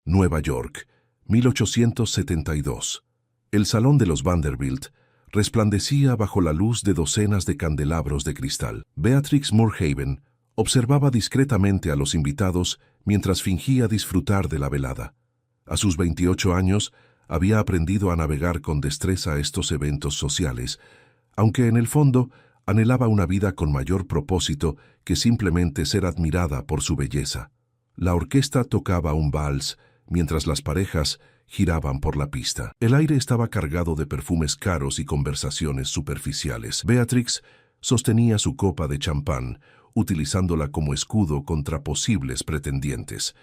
Nueva York, 1872. El salón de los Vanderbilt resplandecía bajo la luz de docenas de candelabros de cristal. Beatrix Moorhaven observaba discretamente a los invitados mientras fingía disfrutar de la velada. A sus 28 años, había aprendido a navegar con destreza estos eventos sociales, aunque en el fondo anhelaba una vida con mayor propósito que simplemente ser admirada por su belleza. La orquesta tocaba un vals, mientras las parejas giraban por la pista. El aire estaba cargado de perfumes caros y conversaciones superficiales. Beatrix sostenía su copa de champán, utilizándola como escudo contra posibles pretendientes.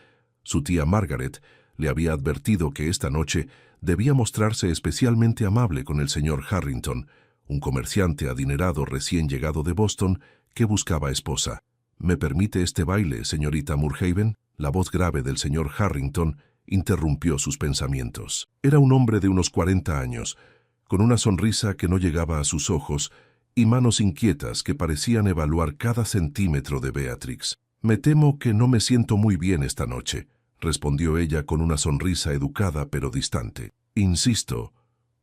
Su tía Margaret le había advertido que esta noche debía mostrarse especialmente amable con el señor Harrington, un comerciante adinerado recién llegado de Boston que buscaba esposa. ¿Me permite este baile, señorita Moorhaven? La voz grave del señor Harrington interrumpió sus pensamientos. Era un hombre de unos 40 años, con una sonrisa que no llegaba a sus ojos y manos inquietas que parecían evaluar cada centímetro de Beatrix. «Me temo que no me siento muy bien esta noche», respondió ella con una sonrisa educada pero distante. «Insisto»,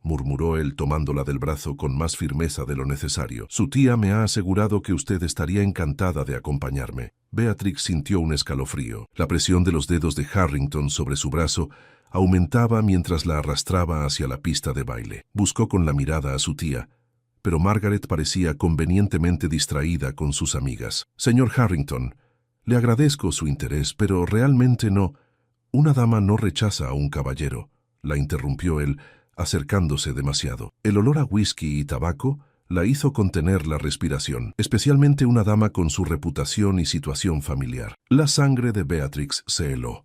murmuró él tomándola del brazo con más firmeza de lo necesario. «Su tía me ha asegurado que usted estaría encantada de acompañarme». Beatrix sintió un escalofrío. La presión de los dedos de Harrington sobre su brazo aumentaba mientras la arrastraba hacia la pista de baile. Buscó con la mirada a su tía, pero Margaret parecía convenientemente distraída con sus amigas. «Señor Harrington, le agradezco su interés, pero realmente no. Una dama no rechaza a un caballero», la interrumpió él, acercándose demasiado. El olor a whisky y tabaco la hizo contener la respiración, especialmente una dama con su reputación y situación familiar. La sangre de Beatrix se heló.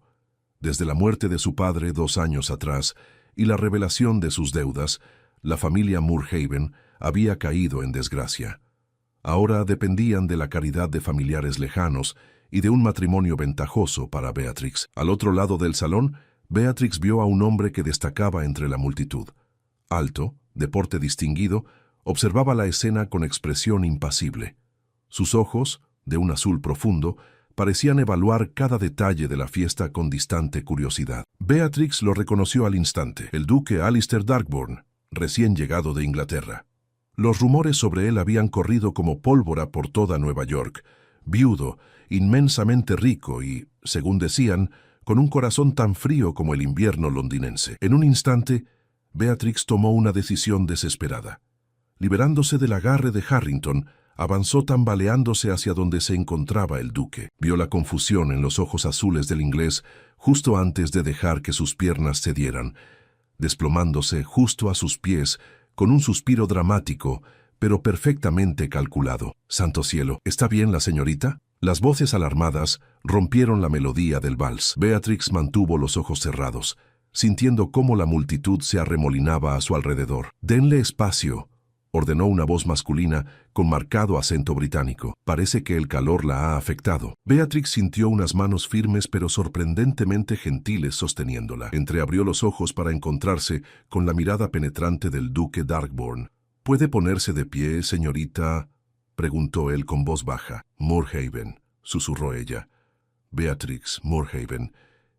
Desde la muerte de su padre 2 años atrás y la revelación de sus deudas, la familia Moorhaven había caído en desgracia. Ahora dependían de la caridad de familiares lejanos y de un matrimonio ventajoso para Beatrix. Al otro lado del salón, Beatrix vio a un hombre que destacaba entre la multitud. Alto, de porte distinguido, observaba la escena con expresión impasible. Sus ojos, de un azul profundo, parecían evaluar cada detalle de la fiesta con distante curiosidad. Beatrix lo reconoció al instante, el duque Alistair Darkbourne, recién llegado de Inglaterra. Los rumores sobre él habían corrido como pólvora por toda Nueva York. Viudo, inmensamente rico y, según decían, con un corazón tan frío como el invierno londinense. En un instante, Beatrix tomó una decisión desesperada. Liberándose del agarre de Harrington, avanzó tambaleándose hacia donde se encontraba el duque. Vio la confusión en los ojos azules del inglés justo antes de dejar que sus piernas cedieran, desplomándose justo a sus pies con un suspiro dramático, pero perfectamente calculado. «Santo cielo, ¿está bien la señorita?». Las voces alarmadas rompieron la melodía del vals. Beatrix mantuvo los ojos cerrados, sintiendo cómo la multitud se arremolinaba a su alrededor. «Denle espacio», ordenó una voz masculina con marcado acento británico. «Parece que el calor la ha afectado». Beatrix sintió unas manos firmes pero sorprendentemente gentiles sosteniéndola. Entreabrió los ojos para encontrarse con la mirada penetrante del duque Darkbourne. «¿Puede ponerse de pie, señorita?», preguntó él con voz baja. «Moorhaven», susurró ella. «Beatrix Moorhaven,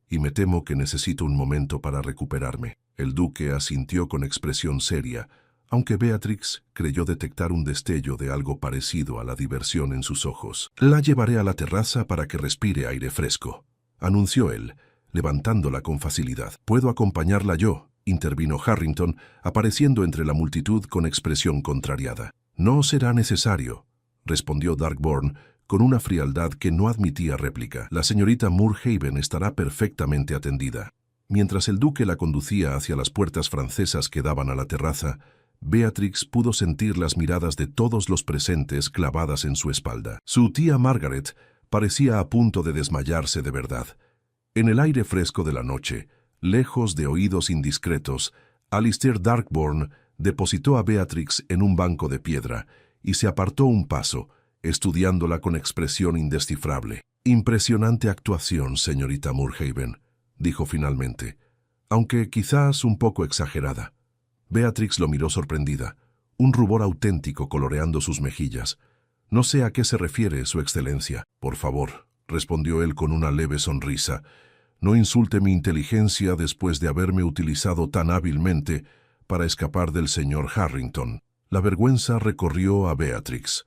y me temo que necesito un momento para recuperarme». El duque asintió con expresión seria, aunque Beatrix creyó detectar un destello de algo parecido a la diversión en sus ojos. «La llevaré a la terraza para que respire aire fresco», anunció él, levantándola con facilidad. «¿Puedo acompañarla yo?», intervino Harrington, apareciendo entre la multitud con expresión contrariada. «No será necesario», respondió Darkbourne con una frialdad que no admitía réplica. «La señorita Moorhaven estará perfectamente atendida». Mientras el duque la conducía hacia las puertas francesas que daban a la terraza, Beatrix pudo sentir las miradas de todos los presentes clavadas en su espalda. Su tía Margaret parecía a punto de desmayarse de verdad. En el aire fresco de la noche, lejos de oídos indiscretos, Alistair Darkbourne depositó a Beatrix en un banco de piedra y se apartó un paso, estudiándola con expresión indescifrable. «Impresionante actuación, señorita Moorhaven», dijo finalmente, aunque quizás un poco exagerada. Beatrix lo miró sorprendida, un rubor auténtico coloreando sus mejillas. «No sé a qué se refiere, su excelencia». «Por favor», respondió él con una leve sonrisa, No insulte mi inteligencia después de haberme utilizado tan hábilmente para escapar del señor Harrington. La vergüenza recorrió a Beatrix.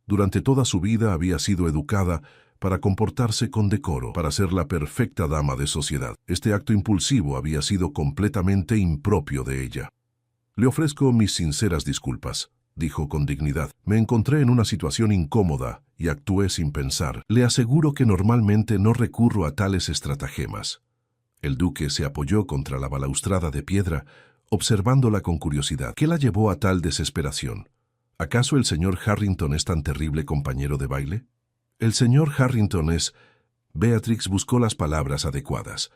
Durante toda su vida había sido educada para comportarse con decoro, para ser la perfecta dama de sociedad. Este acto impulsivo había sido completamente impropio de ella. «Le ofrezco mis sinceras disculpas», dijo con dignidad. «Me encontré en una situación incómoda y actué sin pensar. Le aseguro que normalmente no recurro a tales estratagemas». El duque se apoyó contra la balaustrada de piedra, observándola con curiosidad. ¿Qué la llevó a tal desesperación? ¿Acaso el señor Harrington es tan terrible compañero de baile? El señor Harrington es... Beatrix buscó las palabras adecuadas.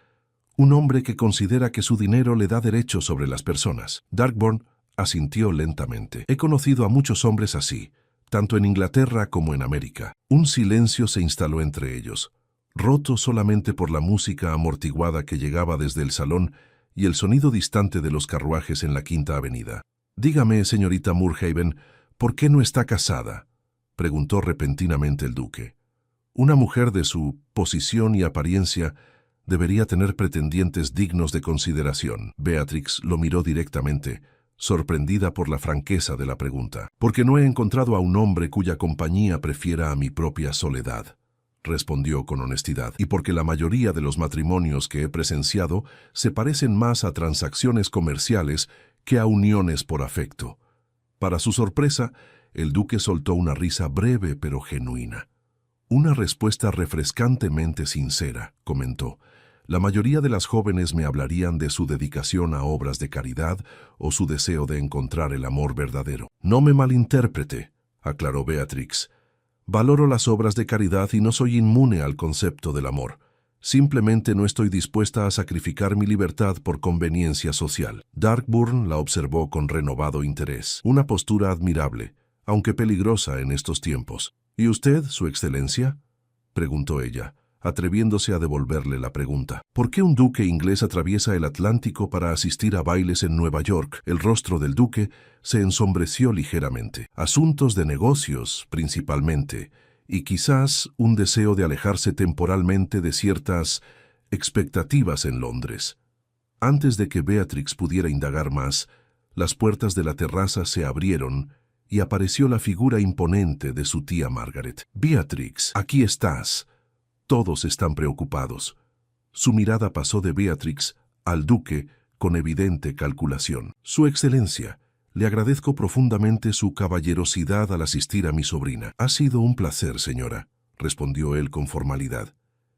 Un hombre que considera que su dinero le da derecho sobre las personas. Darkborn asintió lentamente. He conocido a muchos hombres así, tanto en Inglaterra como en América. Un silencio se instaló entre ellos, roto solamente por la música amortiguada que llegaba desde el salón y el sonido distante de los carruajes en la Quinta Avenida. «Dígame, señorita Moorhaven, ¿por qué no está casada?», preguntó repentinamente el duque. «Una mujer de su posición y apariencia debería tener pretendientes dignos de consideración». Beatrix lo miró directamente, sorprendida por la franqueza de la pregunta. «Porque no he encontrado a un hombre cuya compañía prefiera a mi propia soledad», respondió con honestidad, «y porque la mayoría de los matrimonios que he presenciado se parecen más a transacciones comerciales que a uniones por afecto». Para su sorpresa, el duque soltó una risa breve pero genuina. «Una respuesta refrescantemente sincera», comentó. «La mayoría de las jóvenes me hablarían de su dedicación a obras de caridad o su deseo de encontrar el amor verdadero». «No me malinterprete», aclaró Beatrix. «Valoro las obras de caridad y no soy inmune al concepto del amor. Simplemente no estoy dispuesta a sacrificar mi libertad por conveniencia social». Darkburn la observó con renovado interés. Una postura admirable, aunque peligrosa en estos tiempos. «¿Y usted, su excelencia?», preguntó ella, atreviéndose a devolverle la pregunta. «¿Por qué un duque inglés atraviesa el Atlántico para asistir a bailes en Nueva York?». El rostro del duque se ensombreció ligeramente. «Asuntos de negocios, principalmente, y quizás un deseo de alejarse temporalmente de ciertas expectativas en Londres». Antes de que Beatrix pudiera indagar más, las puertas de la terraza se abrieron y apareció la figura imponente de su tía Margaret. «Beatrix, aquí estás». Todos están preocupados. Su mirada pasó de Beatrix al duque con evidente calculación. «Su excelencia, le agradezco profundamente su caballerosidad al asistir a mi sobrina». «Ha sido un placer, señora», respondió él con formalidad.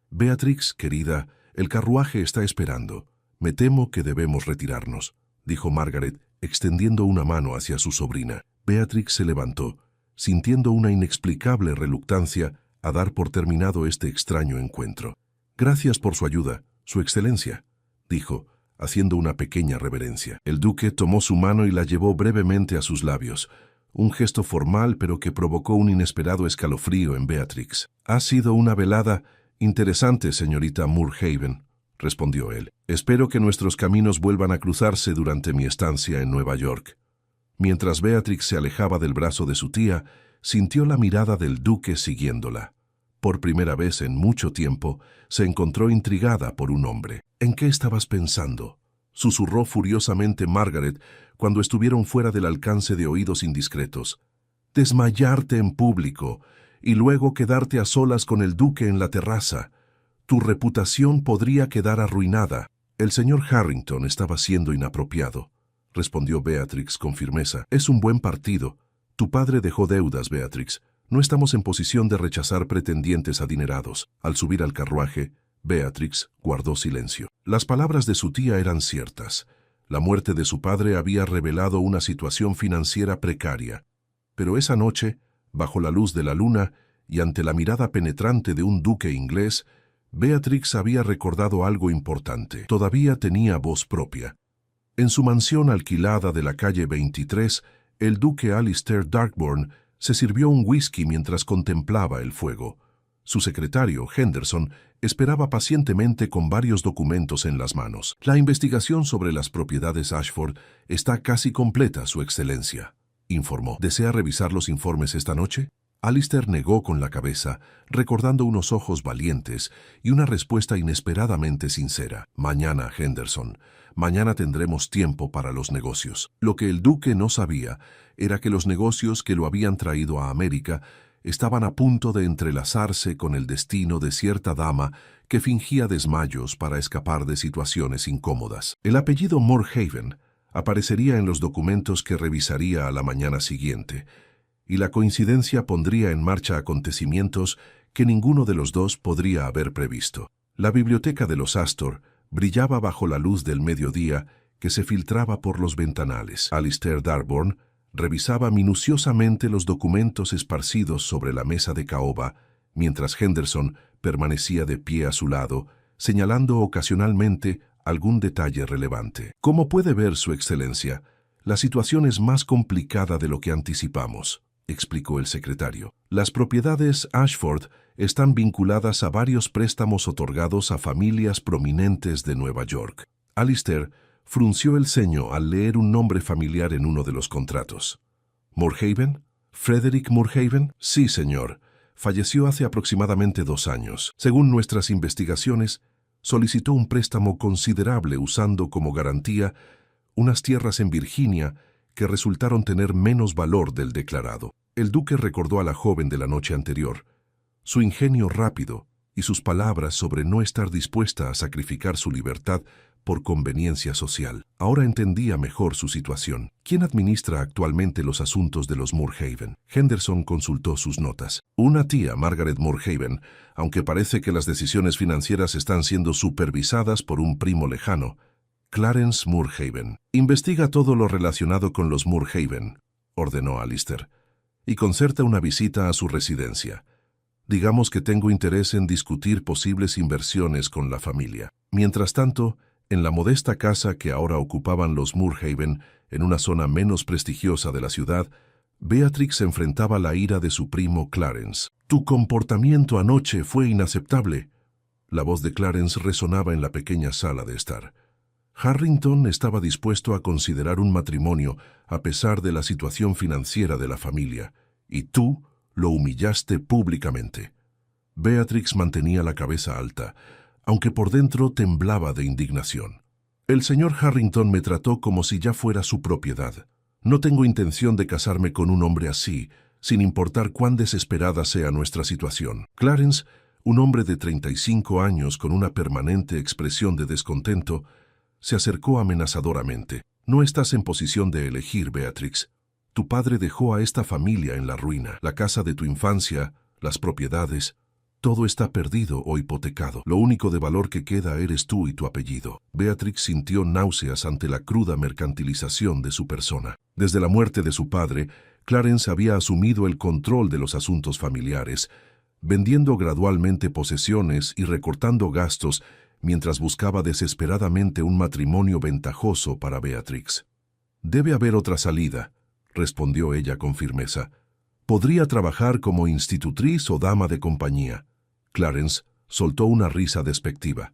«Beatrix, querida, el carruaje está esperando. Me temo que debemos retirarnos», dijo Margaret, extendiendo una mano hacia su sobrina. Beatrix se levantó, sintiendo una inexplicable reluctancia a dar por terminado este extraño encuentro. «Gracias por su ayuda, su excelencia», dijo, haciendo una pequeña reverencia. El duque tomó su mano y la llevó brevemente a sus labios, un gesto formal pero que provocó un inesperado escalofrío en Beatrix. «Ha sido una velada interesante, señorita Moorhaven», respondió él. «Espero que nuestros caminos vuelvan a cruzarse durante mi estancia en Nueva York». Mientras Beatrix se alejaba del brazo de su tía, sintió la mirada del duque siguiéndola. Por primera vez en mucho tiempo, se encontró intrigada por un hombre. «¿En qué estabas pensando?», susurró furiosamente Margaret cuando estuvieron fuera del alcance de oídos indiscretos. «Desmayarte en público y luego quedarte a solas con el duque en la terraza. Tu reputación podría quedar arruinada». «El señor Harrington estaba siendo inapropiado», respondió Beatrix con firmeza. «Es un buen partido. Tu padre dejó deudas, Beatrix. No estamos en posición de rechazar pretendientes adinerados». Al subir al carruaje, Beatrix guardó silencio. Las palabras de su tía eran ciertas. La muerte de su padre había revelado una situación financiera precaria. Pero esa noche, bajo la luz de la luna y ante la mirada penetrante de un duque inglés, Beatrix había recordado algo importante. Todavía tenía voz propia. En su mansión alquilada de la calle 23, el duque Alistair Darkborn se sirvió un whisky mientras contemplaba el fuego. Su secretario, Henderson, esperaba pacientemente con varios documentos en las manos. «La investigación sobre las propiedades Ashford está casi completa, su excelencia», informó. «¿Desea revisar los informes esta noche?». Alistair negó con la cabeza, recordando unos ojos valientes y una respuesta inesperadamente sincera. Mañana, Henderson. Mañana tendremos tiempo para los negocios. Lo que el duque no sabía era que los negocios que lo habían traído a América estaban a punto de entrelazarse con el destino de cierta dama que fingía desmayos para escapar de situaciones incómodas. El apellido Moorhaven aparecería en los documentos que revisaría a la mañana siguiente, y la coincidencia pondría en marcha acontecimientos que ninguno de los dos podría haber previsto. La biblioteca de los Astor brillaba bajo la luz del mediodía que se filtraba por los ventanales. Alistair Darbourne revisaba minuciosamente los documentos esparcidos sobre la mesa de caoba, mientras Henderson permanecía de pie a su lado, señalando ocasionalmente algún detalle relevante. Como puede ver, Su Excelencia, la situación es más complicada de lo que anticipamos, explicó el secretario. Las propiedades Ashford están vinculadas a varios préstamos otorgados a familias prominentes de Nueva York. Alistair frunció el ceño al leer un nombre familiar en uno de los contratos. ¿Moorhaven? ¿Frederick Moorhaven? Sí, señor. Falleció hace aproximadamente 2 años. Según nuestras investigaciones, solicitó un préstamo considerable usando como garantía unas tierras en Virginia que resultaron tener menos valor del declarado. El duque recordó a la joven de la noche anterior, su ingenio rápido y sus palabras sobre no estar dispuesta a sacrificar su libertad por conveniencia social. Ahora entendía mejor su situación. ¿Quién administra actualmente los asuntos de los Moorhaven? Henderson consultó sus notas. Una tía, Margaret Moorhaven, aunque parece que las decisiones financieras están siendo supervisadas por un primo lejano, Clarence Moorhaven. Investiga todo lo relacionado con los Moorhaven, ordenó Alistair, y concerta una visita a su residencia. Digamos que tengo interés en discutir posibles inversiones con la familia. Mientras tanto, en la modesta casa que ahora ocupaban los Moorhaven, en una zona menos prestigiosa de la ciudad, Beatrix enfrentaba la ira de su primo Clarence. «Tu comportamiento anoche fue inaceptable». La voz de Clarence resonaba en la pequeña sala de estar. Harrington estaba dispuesto a considerar un matrimonio a pesar de la situación financiera de la familia, y tú lo humillaste públicamente. Beatrix mantenía la cabeza alta, aunque por dentro temblaba de indignación. El señor Harrington me trató como si ya fuera su propiedad. No tengo intención de casarme con un hombre así, sin importar cuán desesperada sea nuestra situación. Clarence, un hombre de 35 años con una permanente expresión de descontento, se acercó amenazadoramente. No estás en posición de elegir, Beatrix. Tu padre dejó a esta familia en la ruina. La casa de tu infancia, las propiedades, todo está perdido o hipotecado. Lo único de valor que queda eres tú y tu apellido. Beatrix sintió náuseas ante la cruda mercantilización de su persona. Desde la muerte de su padre, Clarence había asumido el control de los asuntos familiares, vendiendo gradualmente posesiones y recortando gastos mientras buscaba desesperadamente un matrimonio ventajoso para Beatrix. «Debe haber otra salida», respondió ella con firmeza. «Podría trabajar como institutriz o dama de compañía». Clarence soltó una risa despectiva.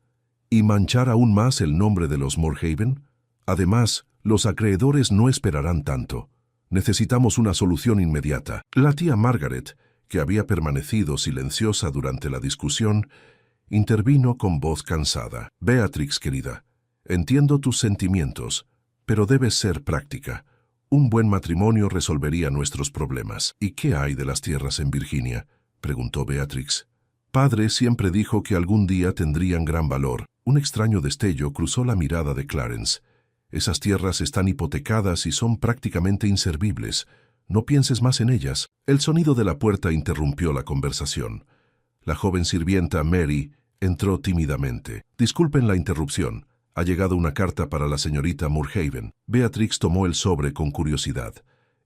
«¿Y manchar aún más el nombre de los Moorhaven? Además, los acreedores no esperarán tanto. Necesitamos una solución inmediata». La tía Margaret, que había permanecido silenciosa durante la discusión, intervino con voz cansada. «Beatrix, querida, entiendo tus sentimientos, pero debes ser práctica. Un buen matrimonio resolvería nuestros problemas». «¿Y qué hay de las tierras en Virginia?», preguntó Beatrix. «Padre siempre dijo que algún día tendrían gran valor». Un extraño destello cruzó la mirada de Clarence. «Esas tierras están hipotecadas y son prácticamente inservibles. No pienses más en ellas». El sonido de la puerta interrumpió la conversación. La joven sirvienta Mary entró tímidamente. «Disculpen la interrupción. Ha llegado una carta para la señorita Moorhaven». Beatrix tomó el sobre con curiosidad.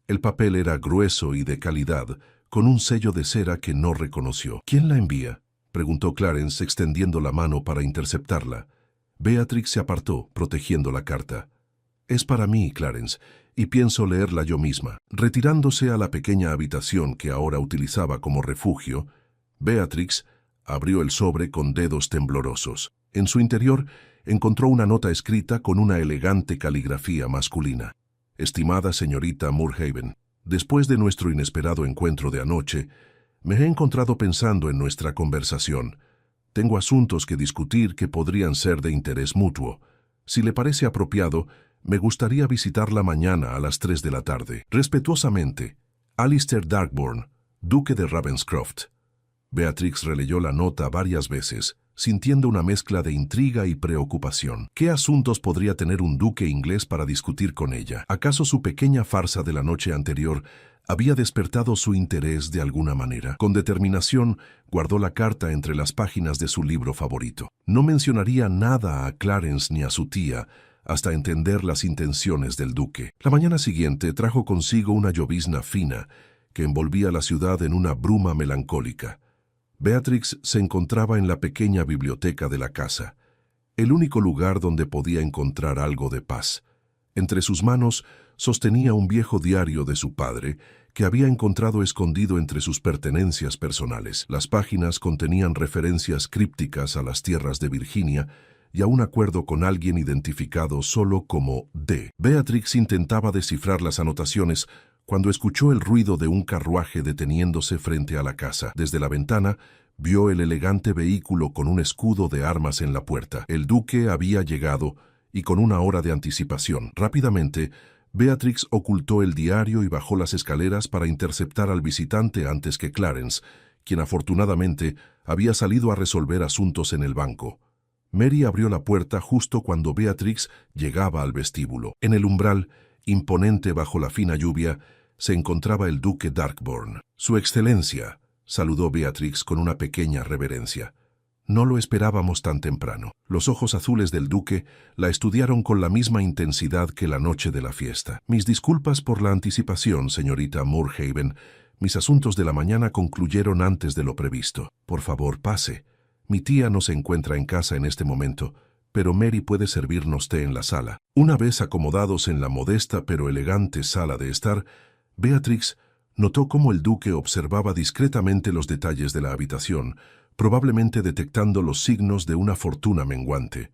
El papel era grueso y de calidad, con un sello de cera que no reconoció. «¿Quién la envía?», preguntó Clarence, extendiendo la mano para interceptarla. Beatrix se apartó, protegiendo la carta. «Es para mí, Clarence, y pienso leerla yo misma». Retirándose a la pequeña habitación que ahora utilizaba como refugio, Beatrix abrió el sobre con dedos temblorosos. En su interior encontró una nota escrita con una elegante caligrafía masculina. «Estimada señorita Moorhaven, Después de nuestro inesperado encuentro de anoche, me he encontrado pensando en nuestra conversación. Tengo asuntos que discutir que podrían ser de interés mutuo. Si le parece apropiado, me gustaría visitarla mañana a las 3 de la tarde. Respetuosamente, Alistair Darkborn, Duque de Ravenscroft. Beatrix releyó la nota varias veces, sintiendo una mezcla de intriga y preocupación. ¿Qué asuntos podría tener un duque inglés para discutir con ella? ¿Acaso su pequeña farsa de la noche anterior había despertado su interés de alguna manera? Con determinación, guardó la carta entre las páginas de su libro favorito. No mencionaría nada a Clarence ni a su tía hasta entender las intenciones del duque. La mañana siguiente trajo consigo una llovizna fina que envolvía la ciudad en una bruma melancólica. Beatrix se encontraba en la pequeña biblioteca de la casa, el único lugar donde podía encontrar algo de paz. Entre sus manos sostenía un viejo diario de su padre que había encontrado escondido entre sus pertenencias personales. Las páginas contenían referencias crípticas a las tierras de Virginia y a un acuerdo con alguien identificado solo como D. Beatrix intentaba descifrar las anotaciones cuando escuchó el ruido de un carruaje deteniéndose frente a la casa. Desde la ventana, vio el elegante vehículo con un escudo de armas en la puerta. El duque había llegado, y con una hora de anticipación. Rápidamente, Beatrix ocultó el diario y bajó las escaleras para interceptar al visitante antes que Clarence, quien afortunadamente había salido a resolver asuntos en el banco. Mary abrió la puerta justo cuando Beatrix llegaba al vestíbulo. En el umbral, imponente bajo la fina lluvia, se encontraba el duque Darkborn. «Su excelencia», saludó Beatrix con una pequeña reverencia. No lo esperábamos tan temprano. Los ojos azules del duque la estudiaron con la misma intensidad que la noche de la fiesta. «Mis disculpas por la anticipación, señorita Moorhaven. Mis asuntos de la mañana concluyeron antes de lo previsto. Por favor, pase. Mi tía no se encuentra en casa en este momento, pero Mary puede servirnos té en la sala». Una vez acomodados en la modesta pero elegante sala de estar, Beatrix notó cómo el duque observaba discretamente los detalles de la habitación, probablemente detectando los signos de una fortuna menguante.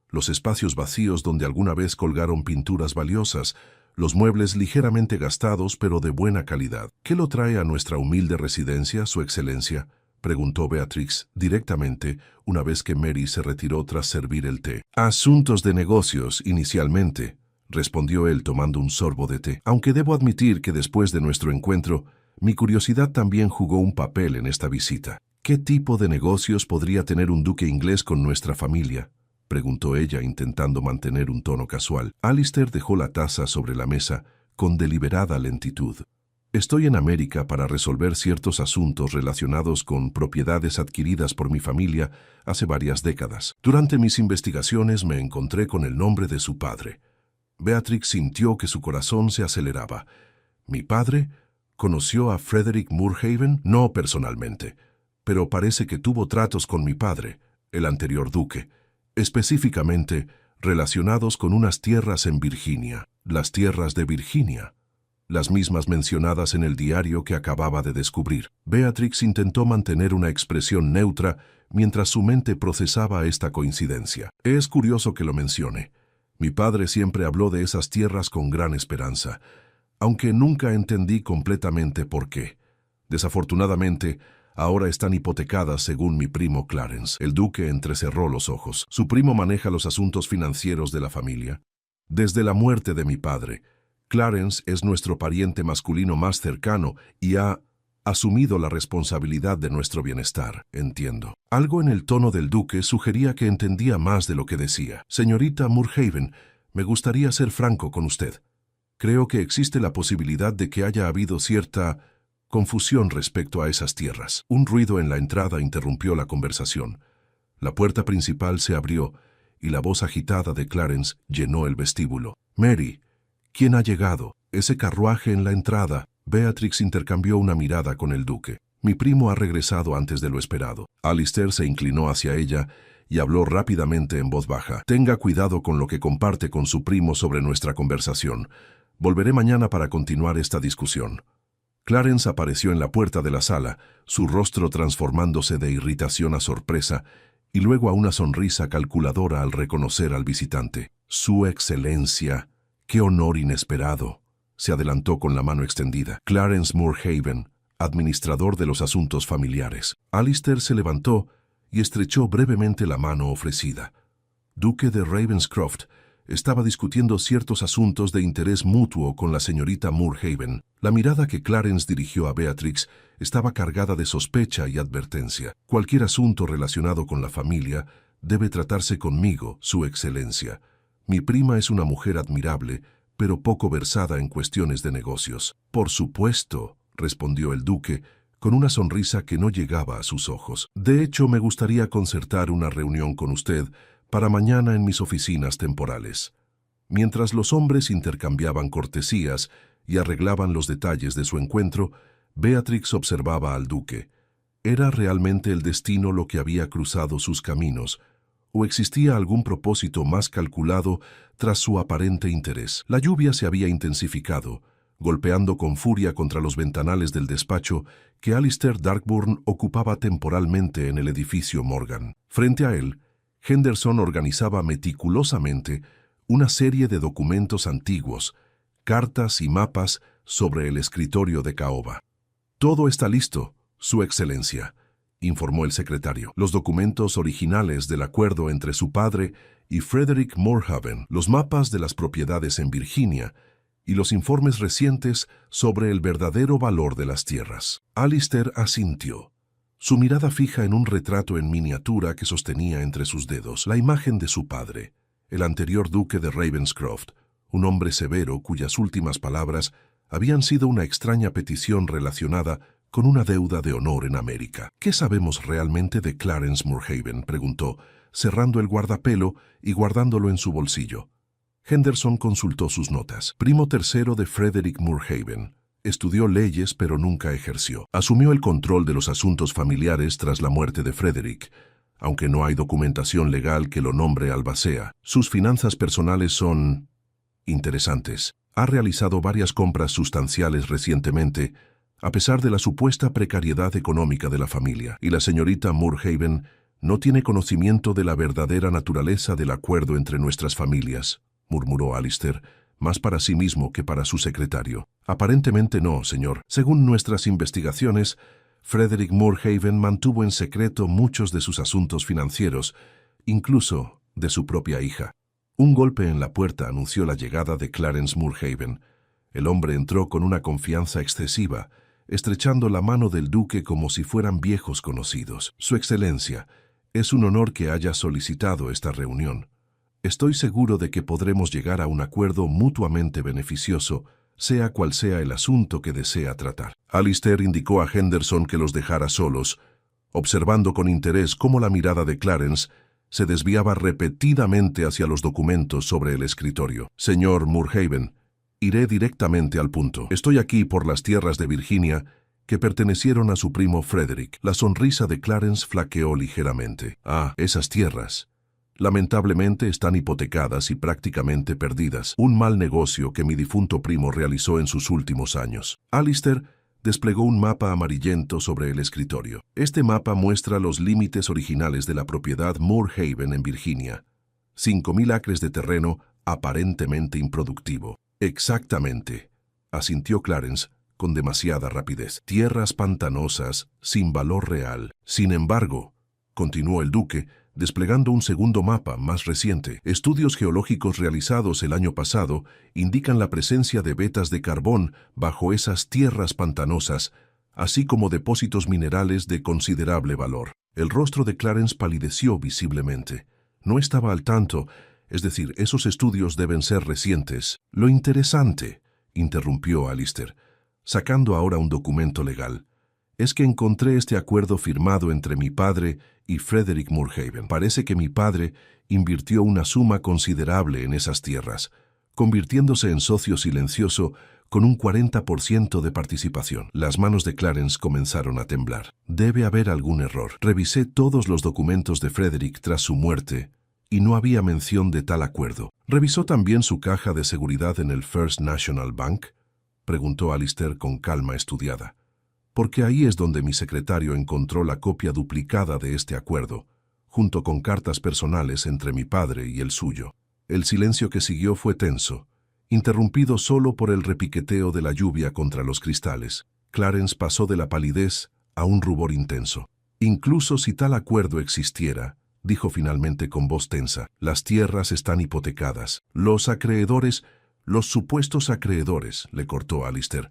Los espacios vacíos donde alguna vez colgaron pinturas valiosas, los muebles ligeramente gastados pero de buena calidad. «¿Qué lo trae a nuestra humilde residencia, su excelencia?», preguntó Beatrix directamente una vez que Mary se retiró tras servir el té. «Asuntos de negocios, inicialmente», respondió él tomando un sorbo de té. «Aunque debo admitir que después de nuestro encuentro, mi curiosidad también jugó un papel en esta visita». «¿Qué tipo de negocios podría tener un duque inglés con nuestra familia?», preguntó ella intentando mantener un tono casual. Alistair dejó la taza sobre la mesa con deliberada lentitud. «Estoy en América para resolver ciertos asuntos relacionados con propiedades adquiridas por mi familia hace varias décadas. Durante mis investigaciones me encontré con el nombre de su padre». Beatrix sintió que su corazón se aceleraba. «¿Mi padre conoció a Frederick Moorhaven?» «No personalmente, pero parece que tuvo tratos con mi padre, el anterior duque, específicamente relacionados con unas tierras en Virginia». «Las tierras de Virginia», las mismas mencionadas en el diario que acababa de descubrir. Beatrix intentó mantener una expresión neutra mientras su mente procesaba esta coincidencia. «Es curioso que lo mencione. Mi padre siempre habló de esas tierras con gran esperanza, aunque nunca entendí completamente por qué. Desafortunadamente, ahora están hipotecadas según mi primo Clarence». El duque entrecerró los ojos. «¿Su primo maneja los asuntos financieros de la familia?» «Desde la muerte de mi padre. Clarence es nuestro pariente masculino más cercano y ha asumido la responsabilidad de nuestro bienestar». «Entiendo». Algo en el tono del duque sugería que entendía más de lo que decía. «Señorita Moorhaven, me gustaría ser franco con usted. Creo que existe la posibilidad de que haya habido cierta confusión respecto a esas tierras». Un ruido en la entrada interrumpió la conversación. La puerta principal se abrió y la voz agitada de Clarence llenó el vestíbulo. «Mary, ¿quién ha llegado?» «Ese carruaje en la entrada». Beatrix intercambió una mirada con el duque. «Mi primo ha regresado antes de lo esperado». Alistair se inclinó hacia ella y habló rápidamente en voz baja. «Tenga cuidado con lo que comparte con su primo sobre nuestra conversación. Volveré mañana para continuar esta discusión». Clarence apareció en la puerta de la sala, su rostro transformándose de irritación a sorpresa y luego a una sonrisa calculadora al reconocer al visitante. «Su excelencia, qué honor inesperado», se adelantó con la mano extendida. Clarence Moorhaven, administrador de los asuntos familiares. Alistair se levantó y estrechó brevemente la mano ofrecida. Duque de Ravenscroft estaba discutiendo ciertos asuntos de interés mutuo con la señorita Moorhaven. La mirada que Clarence dirigió a Beatrix estaba cargada de sospecha y advertencia. Cualquier asunto relacionado con la familia debe tratarse conmigo, Su Excelencia. Mi prima es una mujer admirable, pero poco versada en cuestiones de negocios. Por supuesto, respondió el duque, con una sonrisa que no llegaba a sus ojos. De hecho, me gustaría concertar una reunión con usted para mañana en mis oficinas temporales. Mientras los hombres intercambiaban cortesías y arreglaban los detalles de su encuentro, Beatrix observaba al duque. ¿Era realmente el destino lo que había cruzado sus caminos, o existía algún propósito más calculado tras su aparente interés? La lluvia se había intensificado, golpeando con furia contra los ventanales del despacho que Alistair Darkburn ocupaba temporalmente en el edificio Morgan. Frente a él, Henderson organizaba meticulosamente una serie de documentos antiguos, cartas y mapas sobre el escritorio de caoba. «Todo está listo, Su Excelencia», informó el secretario. Los documentos originales del acuerdo entre su padre y Frederick Moorhaven, los mapas de las propiedades en Virginia y los informes recientes sobre el verdadero valor de las tierras. Alistair asintió, su mirada fija en un retrato en miniatura que sostenía entre sus dedos, la imagen de su padre, el anterior duque de Ravenscroft, un hombre severo cuyas últimas palabras habían sido una extraña petición relacionada con una deuda de honor en América. «¿Qué sabemos realmente de Clarence Moorhaven?», preguntó, cerrando el guardapelo y guardándolo en su bolsillo. Henderson consultó sus notas. Primo tercero de Frederick Moorhaven. Estudió leyes pero nunca ejerció. Asumió el control de los asuntos familiares tras la muerte de Frederick, aunque no hay documentación legal que lo nombre albacea. Sus finanzas personales son interesantes. Ha realizado varias compras sustanciales recientemente, a pesar de la supuesta precariedad económica de la familia, y la señorita Moorhaven no tiene conocimiento de la verdadera naturaleza del acuerdo entre nuestras familias, murmuró Alistair, más para sí mismo que para su secretario. Aparentemente no, señor. Según nuestras investigaciones, Frederick Moorhaven mantuvo en secreto muchos de sus asuntos financieros, incluso de su propia hija. Un golpe en la puerta anunció la llegada de Clarence Moorhaven. El hombre entró con una confianza excesiva, estrechando la mano del duque como si fueran viejos conocidos. «Su Excelencia, es un honor que haya solicitado esta reunión. Estoy seguro de que podremos llegar a un acuerdo mutuamente beneficioso, sea cual sea el asunto que desea tratar». Alistair indicó a Henderson que los dejara solos, observando con interés cómo la mirada de Clarence se desviaba repetidamente hacia los documentos sobre el escritorio. «Señor Moorhaven, iré directamente al punto. Estoy aquí por las tierras de Virginia que pertenecieron a su primo Frederick». La sonrisa de Clarence flaqueó ligeramente. «Ah, esas tierras. Lamentablemente están hipotecadas y prácticamente perdidas. Un mal negocio que mi difunto primo realizó en sus últimos años». Alistair desplegó un mapa amarillento sobre el escritorio. Este mapa muestra los límites originales de la propiedad Moorhaven en Virginia. 5.000 acres de terreno aparentemente improductivo. «Exactamente», asintió Clarence con demasiada rapidez. «Tierras pantanosas, sin valor real. Sin embargo», continuó el duque, desplegando un segundo mapa más reciente, estudios geológicos realizados el año pasado indican la presencia de vetas de carbón bajo esas tierras pantanosas, así como depósitos minerales de considerable valor. El rostro de Clarence palideció visiblemente. No estaba al tanto, es decir, esos estudios deben ser recientes. «Lo interesante», interrumpió Alistair, sacando ahora un documento legal, «es que encontré este acuerdo firmado entre mi padre y Frederick Moorhaven. Parece que mi padre invirtió una suma considerable en esas tierras, convirtiéndose en socio silencioso con un 40% de participación». Las manos de Clarence comenzaron a temblar. «Debe haber algún error. Revisé todos los documentos de Frederick tras su muerte y no había mención de tal acuerdo». «¿Revisó también su caja de seguridad en el First National Bank?», preguntó Alistair con calma estudiada. «Porque ahí es donde mi secretario encontró la copia duplicada de este acuerdo, junto con cartas personales entre mi padre y el suyo». El silencio que siguió fue tenso, interrumpido solo por el repiqueteo de la lluvia contra los cristales. Clarence pasó de la palidez a un rubor intenso. Incluso si tal acuerdo existiera, dijo finalmente con voz tensa, las tierras están hipotecadas. Los acreedores, los supuestos acreedores, le cortó Alistair,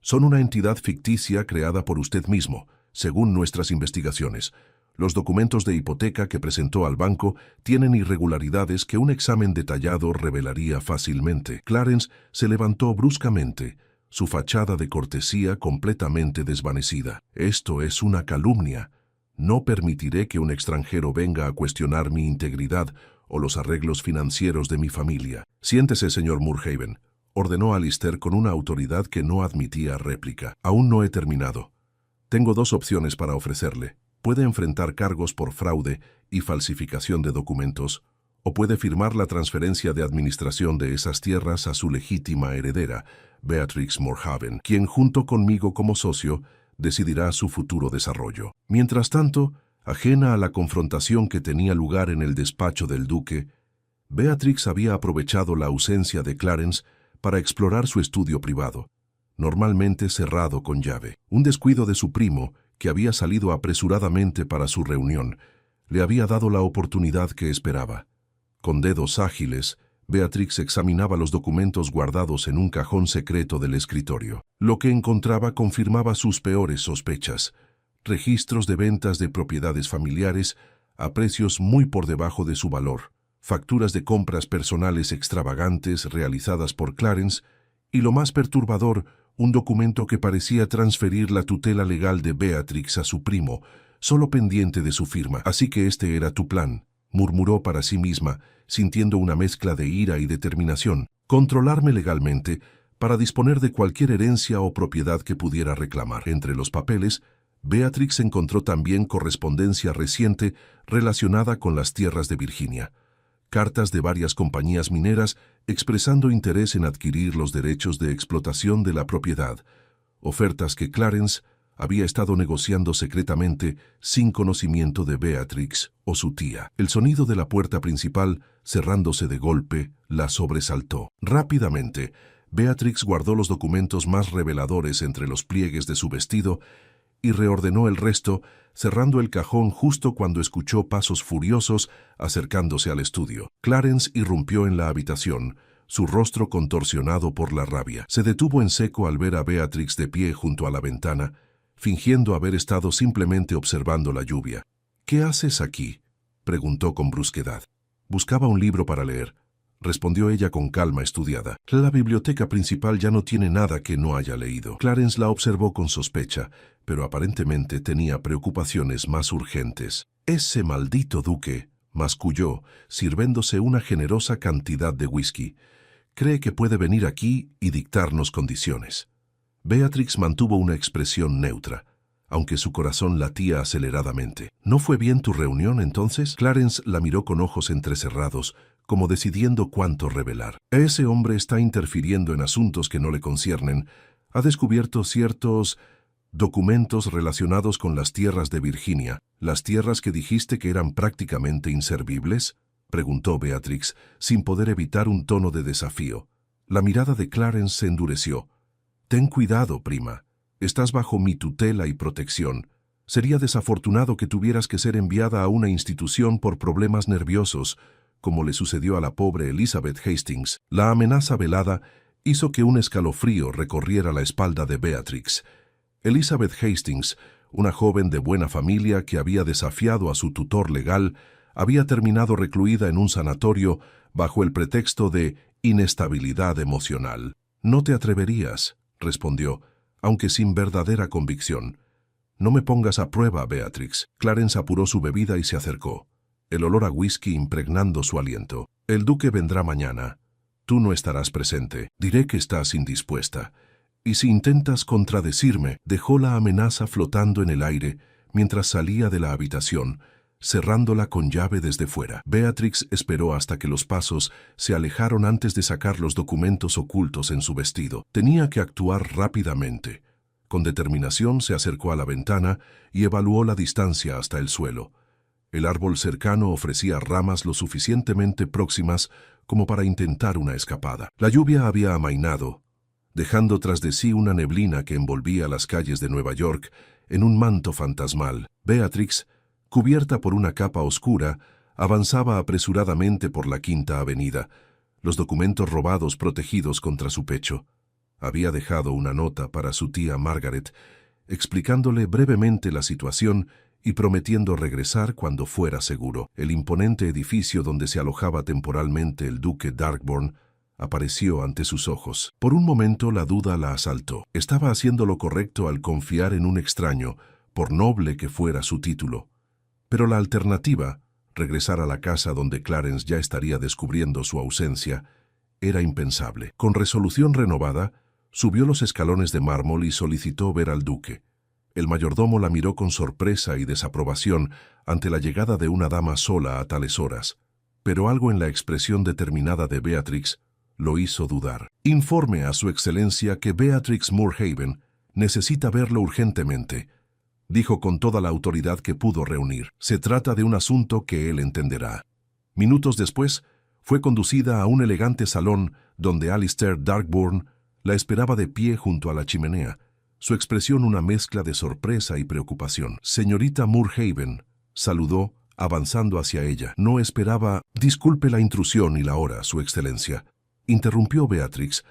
son una entidad ficticia creada por usted mismo, según nuestras investigaciones. Los documentos de hipoteca que presentó al banco tienen irregularidades que un examen detallado revelaría fácilmente. Clarence se levantó bruscamente, su fachada de cortesía completamente desvanecida. Esto es una calumnia. No permitiré que un extranjero venga a cuestionar mi integridad o los arreglos financieros de mi familia. Siéntese, señor Moorhaven, ordenó Alistair con una autoridad que no admitía réplica. Aún no he terminado. Tengo dos opciones para ofrecerle. Puede enfrentar cargos por fraude y falsificación de documentos, o puede firmar la transferencia de administración de esas tierras a su legítima heredera, Beatrix Moorhaven, quien junto conmigo como socio decidirá su futuro desarrollo. Mientras tanto, ajena a la confrontación que tenía lugar en el despacho del duque, Beatrix había aprovechado la ausencia de Clarence para explorar su estudio privado, normalmente cerrado con llave. Un descuido de su primo, que había salido apresuradamente para su reunión, le había dado la oportunidad que esperaba. Con dedos ágiles, Beatrix examinaba los documentos guardados en un cajón secreto del escritorio. Lo que encontraba confirmaba sus peores sospechas. Registros de ventas de propiedades familiares a precios muy por debajo de su valor, facturas de compras personales extravagantes realizadas por Clarence y, lo más perturbador, un documento que parecía transferir la tutela legal de Beatrix a su primo, solo pendiente de su firma. Así que este era tu plan, murmuró para sí misma, sintiendo una mezcla de ira y determinación. Controlarme legalmente para disponer de cualquier herencia o propiedad que pudiera reclamar. Entre los papeles, Beatrix encontró también correspondencia reciente relacionada con las tierras de Virginia. Cartas de varias compañías mineras expresando interés en adquirir los derechos de explotación de la propiedad, ofertas que Clarence había estado negociando secretamente sin conocimiento de Beatrix o su tía. El sonido de la puerta principal, cerrándose de golpe, la sobresaltó. Rápidamente, Beatrix guardó los documentos más reveladores entre los pliegues de su vestido y reordenó el resto, cerrando el cajón justo cuando escuchó pasos furiosos acercándose al estudio. Clarence irrumpió en la habitación, su rostro contorsionado por la rabia. Se detuvo en seco al ver a Beatrix de pie junto a la ventana, fingiendo haber estado simplemente observando la lluvia. «¿Qué haces aquí?», preguntó con brusquedad. «Buscaba un libro para leer», respondió ella con calma estudiada. «La biblioteca principal ya no tiene nada que no haya leído». Clarence la observó con sospecha, pero aparentemente tenía preocupaciones más urgentes. «Ese maldito duque», masculló, sirviéndose una generosa cantidad de whisky, «cree que puede venir aquí y dictarnos condiciones». Beatrix mantuvo una expresión neutra, aunque su corazón latía aceleradamente. «¿No fue bien tu reunión, entonces?». Clarence la miró con ojos entrecerrados, como decidiendo cuánto revelar. «Ese hombre está interfiriendo en asuntos que no le conciernen. Ha descubierto ciertos documentos relacionados con las tierras de Virginia. ¿Las tierras que dijiste que eran prácticamente inservibles?», preguntó Beatrix, sin poder evitar un tono de desafío. La mirada de Clarence se endureció. «Ten cuidado, prima. Estás bajo mi tutela y protección. Sería desafortunado que tuvieras que ser enviada a una institución por problemas nerviosos, como le sucedió a la pobre Elizabeth Hastings». La amenaza velada hizo que un escalofrío recorriera la espalda de Beatrix. Elizabeth Hastings, una joven de buena familia que había desafiado a su tutor legal, había terminado recluida en un sanatorio bajo el pretexto de inestabilidad emocional. «No te atreverías», respondió, aunque sin verdadera convicción. «No me pongas a prueba, Beatrix». Clarence apuró su bebida y se acercó, el olor a whisky impregnando su aliento. «El duque vendrá mañana. Tú no estarás presente. Diré que estás indispuesta. Y si intentas contradecirme», dejó la amenaza flotando en el aire mientras salía de la habitación, cerrándola con llave desde fuera. Beatrix esperó hasta que los pasos se alejaron antes de sacar los documentos ocultos en su vestido. Tenía que actuar rápidamente. Con determinación se acercó a la ventana y evaluó la distancia hasta el suelo. El árbol cercano ofrecía ramas lo suficientemente próximas como para intentar una escapada. La lluvia había amainado, dejando tras de sí una neblina que envolvía las calles de Nueva York en un manto fantasmal. Beatrix, cubierta por una capa oscura, avanzaba apresuradamente por la Quinta Avenida, los documentos robados protegidos contra su pecho. Había dejado una nota para su tía Margaret, explicándole brevemente la situación y prometiendo regresar cuando fuera seguro. El imponente edificio donde se alojaba temporalmente el duque Darkborn apareció ante sus ojos. Por un momento la duda la asaltó. Estaba haciendo lo correcto al confiar en un extraño, por noble que fuera su título. Pero la alternativa, regresar a la casa donde Clarence ya estaría descubriendo su ausencia, era impensable. Con resolución renovada, subió los escalones de mármol y solicitó ver al duque. El mayordomo la miró con sorpresa y desaprobación ante la llegada de una dama sola a tales horas, pero algo en la expresión determinada de Beatrix lo hizo dudar. «Informe a su excelencia que Beatrix Moorhaven necesita verlo urgentemente», dijo con toda la autoridad que pudo reunir. «Se trata de un asunto que él entenderá». Minutos después, fue conducida a un elegante salón donde Alistair Darkborn la esperaba de pie junto a la chimenea, su expresión una mezcla de sorpresa y preocupación. «Señorita Moorhaven», saludó, avanzando hacia ella. «No esperaba...» «Disculpe la intrusión y la hora, su excelencia», interrumpió Beatrix,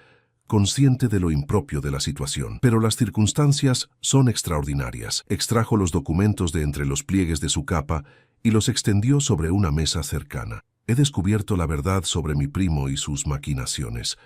consciente de lo impropio de la situación. «Pero las circunstancias son extraordinarias». Extrajo los documentos de entre los pliegues de su capa y los extendió sobre una mesa cercana. «He descubierto la verdad sobre mi primo y sus maquinaciones,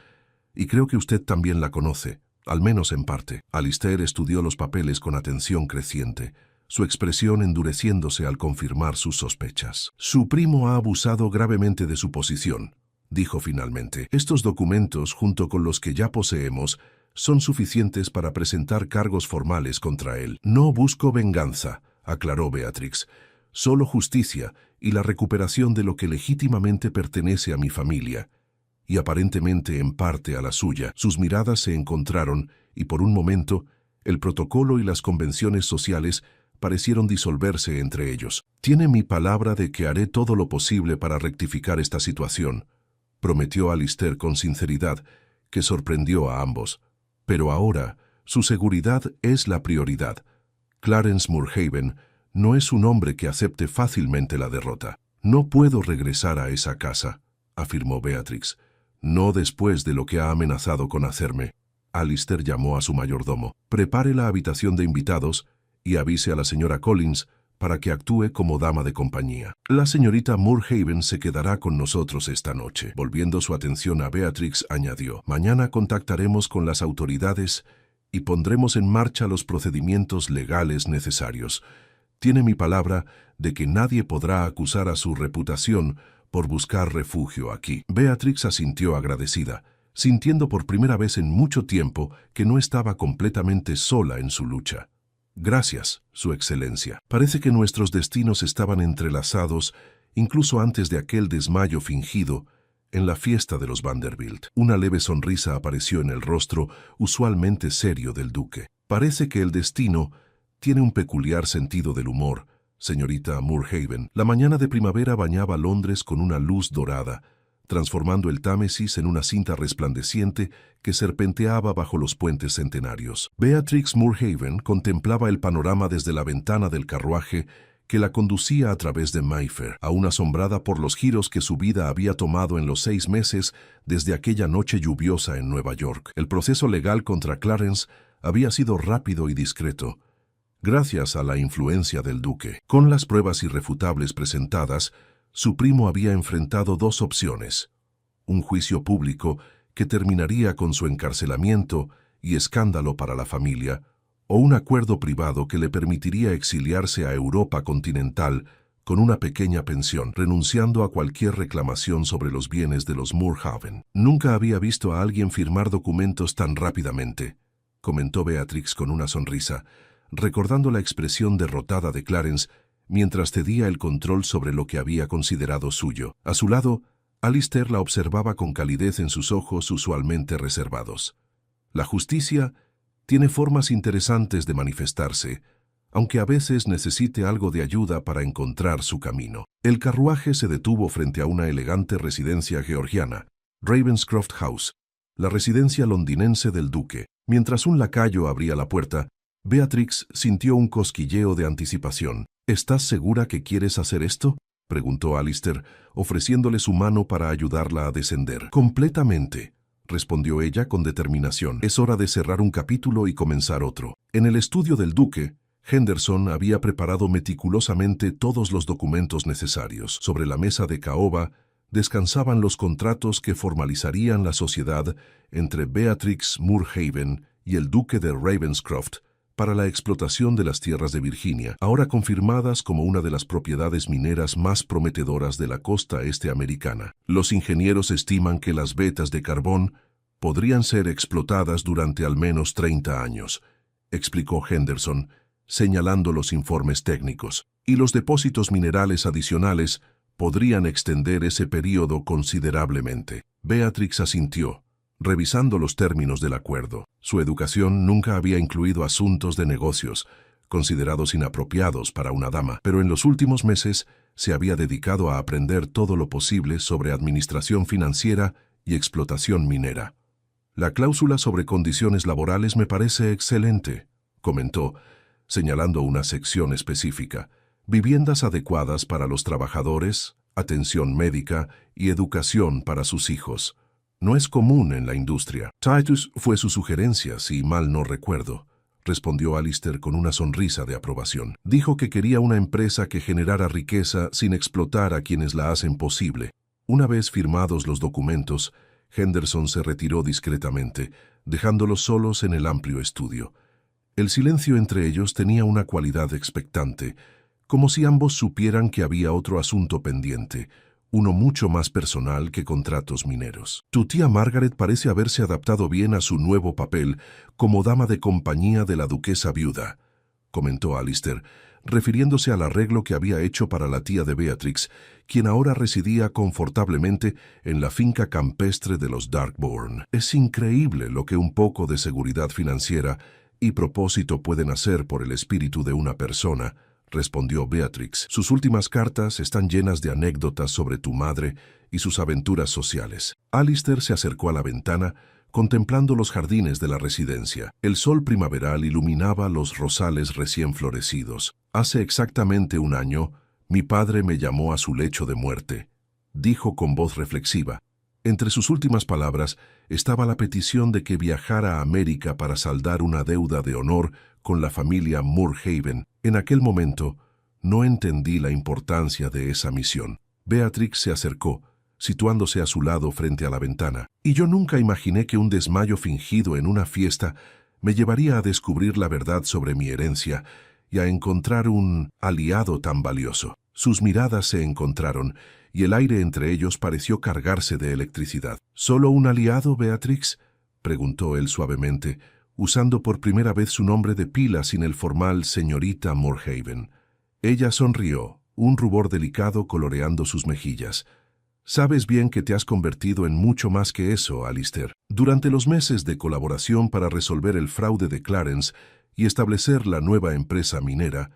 y creo que usted también la conoce, al menos en parte». Alistair estudió los papeles con atención creciente, su expresión endureciéndose al confirmar sus sospechas. «Su primo ha abusado gravemente de su posición», dijo finalmente. «Estos documentos, junto con los que ya poseemos, son suficientes para presentar cargos formales contra él». «No busco venganza», aclaró Beatrix, «solo justicia y la recuperación de lo que legítimamente pertenece a mi familia, y aparentemente en parte a la suya». Sus miradas se encontraron y por un momento el protocolo y las convenciones sociales parecieron disolverse entre ellos. «Tiene mi palabra de que haré todo lo posible para rectificar esta situación», prometió Alistair con sinceridad, que sorprendió a ambos. «Pero ahora, su seguridad es la prioridad. Clarence Moorhaven no es un hombre que acepte fácilmente la derrota». «No puedo regresar a esa casa», afirmó Beatrix. «No después de lo que ha amenazado con hacerme». Alistair llamó a su mayordomo. «Prepare la habitación de invitados y avise a la señora Collins para que actúe como dama de compañía. La señorita Moorhaven se quedará con nosotros esta noche». Volviendo su atención a Beatrix, añadió: «Mañana contactaremos con las autoridades y pondremos en marcha los procedimientos legales necesarios. Tiene mi palabra de que nadie podrá acusar a su reputación por buscar refugio aquí». Beatrix asintió agradecida, sintiendo por primera vez en mucho tiempo que no estaba completamente sola en su lucha. «Gracias, Su Excelencia. Parece que nuestros destinos estaban entrelazados incluso antes de aquel desmayo fingido en la fiesta de los Vanderbilt». Una leve sonrisa apareció en el rostro usualmente serio del duque. «Parece que el destino tiene un peculiar sentido del humor, señorita Moorhaven». La mañana de primavera bañaba Londres con una luz dorada, transformando el Támesis en una cinta resplandeciente que serpenteaba bajo los puentes centenarios. Beatrix Moorhaven contemplaba el panorama desde la ventana del carruaje que la conducía a través de Mayfair, aún asombrada por los giros que su vida había tomado en los 6 meses desde aquella noche lluviosa en Nueva York. El proceso legal contra Clarence había sido rápido y discreto, gracias a la influencia del duque. Con las pruebas irrefutables presentadas, su primo había enfrentado 2 opciones: un juicio público que terminaría con su encarcelamiento y escándalo para la familia, o un acuerdo privado que le permitiría exiliarse a Europa continental con una pequeña pensión, renunciando a cualquier reclamación sobre los bienes de los Moorhaven. «Nunca había visto a alguien firmar documentos tan rápidamente», comentó Beatrix con una sonrisa, recordando la expresión derrotada de Clarence mientras cedía el control sobre lo que había considerado suyo. A su lado, Alistair la observaba con calidez en sus ojos usualmente reservados. «La justicia tiene formas interesantes de manifestarse», aunque a veces necesite algo de ayuda para encontrar su camino. El carruaje se detuvo frente a una elegante residencia georgiana, Ravenscroft House, la residencia londinense del duque. Mientras un lacayo abría la puerta, Beatrix sintió un cosquilleo de anticipación. ¿Estás segura que quieres hacer esto?, preguntó Alistair, ofreciéndole su mano para ayudarla a descender. Completamente, respondió ella con determinación. Es hora de cerrar un capítulo y comenzar otro. En el estudio del duque, Henderson había preparado meticulosamente todos los documentos necesarios. Sobre la mesa de caoba descansaban los contratos que formalizarían la sociedad entre Beatrix Moorhaven y el duque de Ravenscroft para la explotación de las tierras de Virginia, ahora confirmadas como una de las propiedades mineras más prometedoras de la costa este americana. Los ingenieros estiman que las vetas de carbón podrían ser explotadas durante al menos 30 años, explicó Henderson, señalando los informes técnicos, y los depósitos minerales adicionales podrían extender ese período considerablemente. Beatrix asintió, revisando los términos del acuerdo. Su educación nunca había incluido asuntos de negocios, considerados inapropiados para una dama, pero en los últimos meses se había dedicado a aprender todo lo posible sobre administración financiera y explotación minera. La cláusula sobre condiciones laborales me parece excelente, comentó, señalando una sección específica. Viviendas adecuadas para los trabajadores, atención médica y educación para sus hijos. No es común en la industria. Titus fue su sugerencia, si mal no recuerdo, respondió Alistair con una sonrisa de aprobación. Dijo que quería una empresa que generara riqueza sin explotar a quienes la hacen posible. Una vez firmados los documentos, Henderson se retiró discretamente, dejándolos solos en el amplio estudio. El silencio entre ellos tenía una cualidad expectante, como si ambos supieran que había otro asunto pendiente, uno mucho más personal que contratos mineros. Tu tía Margaret parece haberse adaptado bien a su nuevo papel como dama de compañía de la duquesa viuda, comentó Alistair, refiriéndose al arreglo que había hecho para la tía de Beatrix, quien ahora residía confortablemente en la finca campestre de los Darkbourne. Es increíble lo que un poco de seguridad financiera y propósito pueden hacer por el espíritu de una persona, respondió Beatrix. Sus últimas cartas están llenas de anécdotas sobre tu madre y sus aventuras sociales. Alistair se acercó a la ventana, contemplando los jardines de la residencia. El sol primaveral iluminaba los rosales recién florecidos. Hace exactamente un año, mi padre me llamó a su lecho de muerte, dijo con voz reflexiva. Entre sus últimas palabras estaba la petición de que viajara a América para saldar una deuda de honor con la familia Moorhaven. En aquel momento, no entendí la importancia de esa misión. Beatrix se acercó, situándose a su lado frente a la ventana. Y yo nunca imaginé que un desmayo fingido en una fiesta me llevaría a descubrir la verdad sobre mi herencia y a encontrar un aliado tan valioso. Sus miradas se encontraron, y el aire entre ellos pareció cargarse de electricidad. ¿Solo un aliado, Beatrix?, preguntó él suavemente, usando por primera vez su nombre de pila sin el formal señorita Moorhaven. Ella sonrió, un rubor delicado coloreando sus mejillas. Sabes bien que te has convertido en mucho más que eso, Alistair. Durante los meses de colaboración para resolver el fraude de Clarence y establecer la nueva empresa minera,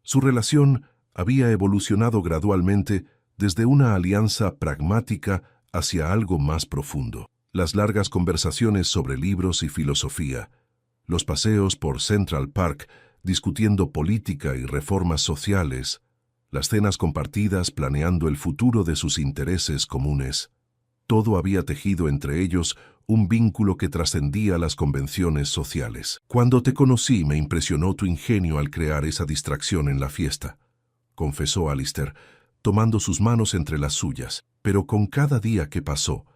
su relación había evolucionado gradualmente desde una alianza pragmática hacia algo más profundo. Las largas conversaciones sobre libros y filosofía, los paseos por Central Park discutiendo política y reformas sociales, las cenas compartidas planeando el futuro de sus intereses comunes. Todo había tejido entre ellos un vínculo que trascendía las convenciones sociales. Cuando te conocí me impresionó tu ingenio al crear esa distracción en la fiesta, confesó Alistair, tomando sus manos entre las suyas. Pero con cada día que pasó,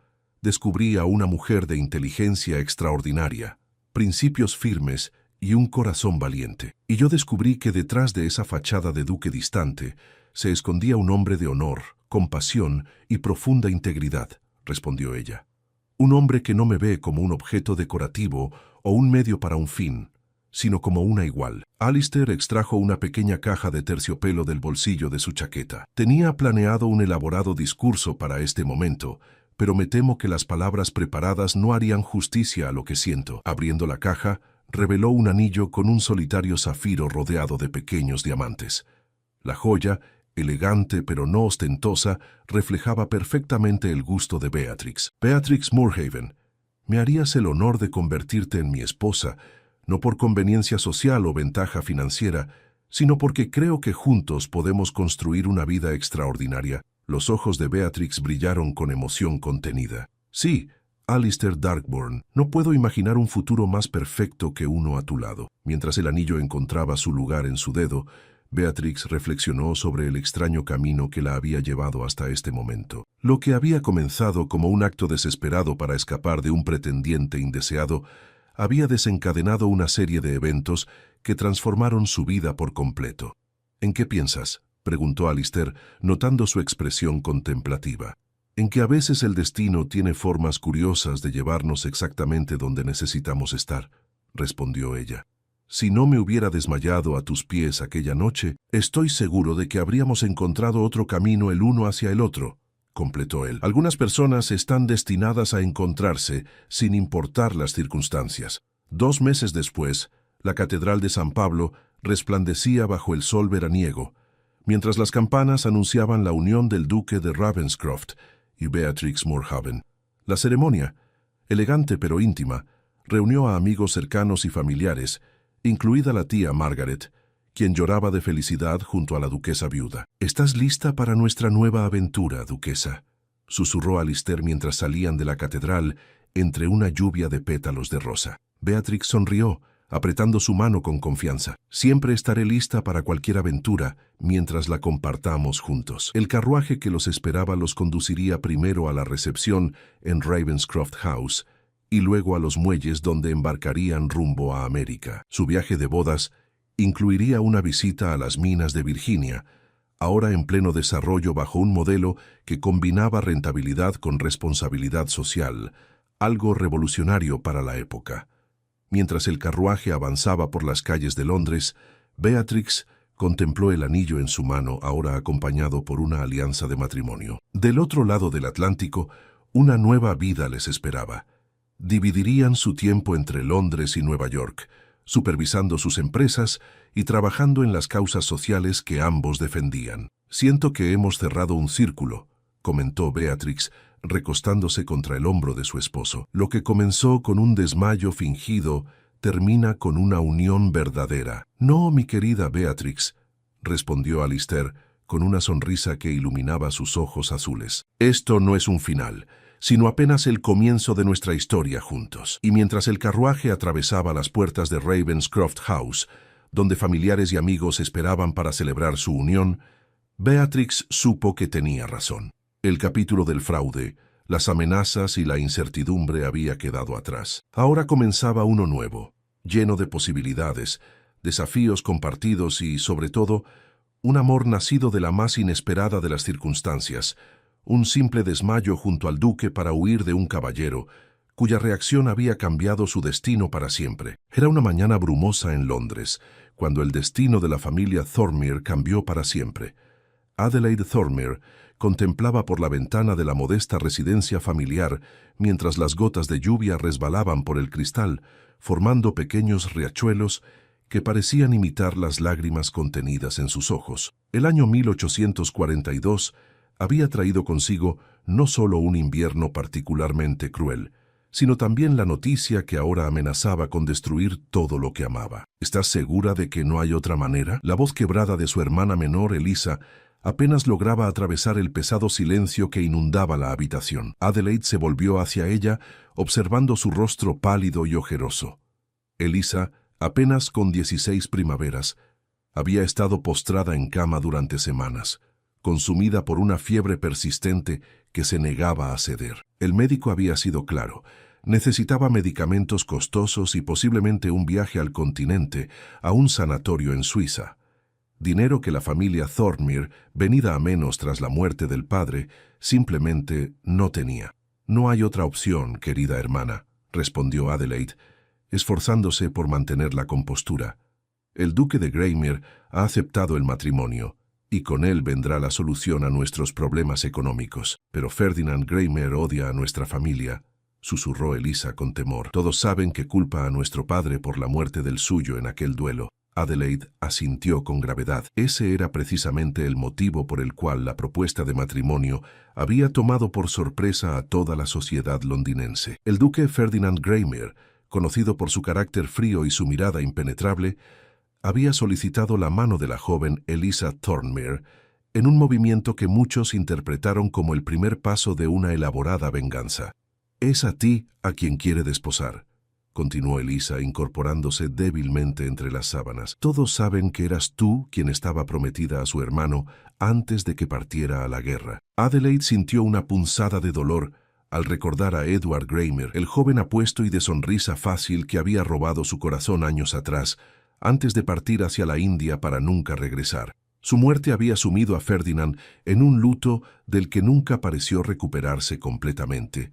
descubrí a una mujer de inteligencia extraordinaria, principios firmes y un corazón valiente. Y yo descubrí que detrás de esa fachada de duque distante se escondía un hombre de honor, compasión y profunda integridad, respondió ella. Un hombre que no me ve como un objeto decorativo o un medio para un fin, sino como una igual. Alistair extrajo una pequeña caja de terciopelo del bolsillo de su chaqueta. Tenía planeado un elaborado discurso para este momento, pero me temo que las palabras preparadas no harían justicia a lo que siento. Abriendo la caja, reveló un anillo con un solitario zafiro rodeado de pequeños diamantes. La joya, elegante pero no ostentosa, reflejaba perfectamente el gusto de Beatrix. Beatrix Moorhaven, me harías el honor de convertirte en mi esposa, no por conveniencia social o ventaja financiera, sino porque creo que juntos podemos construir una vida extraordinaria. Los ojos de Beatrix brillaron con emoción contenida. Sí, Alistair Darkburn, no puedo imaginar un futuro más perfecto que uno a tu lado. Mientras el anillo encontraba su lugar en su dedo, Beatrix reflexionó sobre el extraño camino que la había llevado hasta este momento. Lo que había comenzado como un acto desesperado para escapar de un pretendiente indeseado, había desencadenado una serie de eventos que transformaron su vida por completo. ¿En qué piensas?, preguntó Alistair, notando su expresión contemplativa. En que a veces el destino tiene formas curiosas de llevarnos exactamente donde necesitamos estar, respondió ella. Si no me hubiera desmayado a tus pies aquella noche, estoy seguro de que habríamos encontrado otro camino el uno hacia el otro, completó él. Algunas personas están destinadas a encontrarse sin importar las circunstancias. 2 meses después, la Catedral de San Pablo resplandecía bajo el sol veraniego, mientras las campanas anunciaban la unión del duque de Ravenscroft y Beatrix Moorhaven. La ceremonia, elegante pero íntima, reunió a amigos cercanos y familiares, incluida la tía Margaret, quien lloraba de felicidad junto a la duquesa viuda. «¿Estás lista para nuestra nueva aventura, duquesa?», susurró Alistair mientras salían de la catedral entre una lluvia de pétalos de rosa. Beatrix sonrió, apretando su mano con confianza. «Siempre estaré lista para cualquier aventura mientras la compartamos juntos». El carruaje que los esperaba los conduciría primero a la recepción en Ravenscroft House y luego a los muelles donde embarcarían rumbo a América. Su viaje de bodas incluiría una visita a las minas de Virginia, ahora en pleno desarrollo bajo un modelo que combinaba rentabilidad con responsabilidad social, algo revolucionario para la época. Mientras el carruaje avanzaba por las calles de Londres, Beatrix contempló el anillo en su mano, ahora acompañado por una alianza de matrimonio. Del otro lado del Atlántico, una nueva vida les esperaba. Dividirían su tiempo entre Londres y Nueva York, supervisando sus empresas y trabajando en las causas sociales que ambos defendían. «Siento que hemos cerrado un círculo», comentó Beatrix, recostándose contra el hombro de su esposo. «Lo que comenzó con un desmayo fingido termina con una unión verdadera». «No, mi querida Beatrix», respondió Alistair, con una sonrisa que iluminaba sus ojos azules. «Esto no es un final, sino apenas el comienzo de nuestra historia juntos». Y mientras el carruaje atravesaba las puertas de Ravenscroft House, donde familiares y amigos esperaban para celebrar su unión, Beatrix supo que tenía razón. El capítulo del fraude, las amenazas y la incertidumbre había quedado atrás. Ahora comenzaba uno nuevo, lleno de posibilidades, desafíos compartidos y, sobre todo, un amor nacido de la más inesperada de las circunstancias, un simple desmayo junto al duque para huir de un caballero, cuya reacción había cambiado su destino para siempre. Era una mañana brumosa en Londres, cuando el destino de la familia Thornmere cambió para siempre. Adelaide Thornmere contemplaba por la ventana de la modesta residencia familiar mientras las gotas de lluvia resbalaban por el cristal, formando pequeños riachuelos que parecían imitar las lágrimas contenidas en sus ojos. El año 1842 había traído consigo no solo un invierno particularmente cruel, sino también la noticia que ahora amenazaba con destruir todo lo que amaba. «¿Estás segura de que no hay otra manera?». La voz quebrada de su hermana menor, Elisa, apenas lograba atravesar el pesado silencio que inundaba la habitación. Adelaide se volvió hacia ella, observando su rostro pálido y ojeroso. Elisa, apenas con 16 primaveras, había estado postrada en cama durante semanas, consumida por una fiebre persistente que se negaba a ceder. El médico había sido claro: necesitaba medicamentos costosos y posiblemente un viaje al continente, a un sanatorio en Suiza. Dinero que la familia Thornmere, venida a menos tras la muerte del padre, simplemente no tenía. «No hay otra opción, querida hermana», respondió Adelaide, esforzándose por mantener la compostura. «El duque de Greymer ha aceptado el matrimonio, y con él vendrá la solución a nuestros problemas económicos. Pero Ferdinand Greymer odia a nuestra familia», susurró Elisa con temor. Todos saben que culpa a nuestro padre por la muerte del suyo en aquel duelo. Adelaide asintió con gravedad. Ese era precisamente el motivo por el cual la propuesta de matrimonio había tomado por sorpresa a toda la sociedad londinense. El duque Ferdinand Greymer, conocido por su carácter frío y su mirada impenetrable, había solicitado la mano de la joven Elisa Thornmere en un movimiento que muchos interpretaron como el primer paso de una elaborada venganza. «Es a ti a quien quiere desposar», continuó Elisa incorporándose débilmente entre las sábanas. «Todos saben que eras tú quien estaba prometida a su hermano antes de que partiera a la guerra». Adelaide sintió una punzada de dolor al recordar a Edward Greymer, el joven apuesto y de sonrisa fácil que había robado su corazón años atrás, antes de partir hacia la India para nunca regresar. Su muerte había sumido a Ferdinand en un luto del que nunca pareció recuperarse completamente,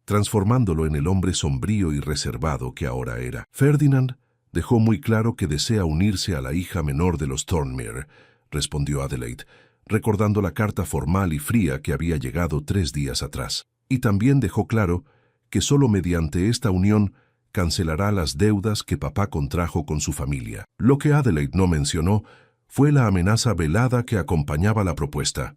transformándolo en el hombre sombrío y reservado que ahora era. Ferdinand dejó muy claro que desea unirse a la hija menor de los Thornmere, respondió Adelaide, recordando la carta formal y fría que había llegado 3 días atrás. Y también dejó claro que solo mediante esta unión cancelará las deudas que papá contrajo con su familia. Lo que Adelaide no mencionó fue la amenaza velada que acompañaba la propuesta.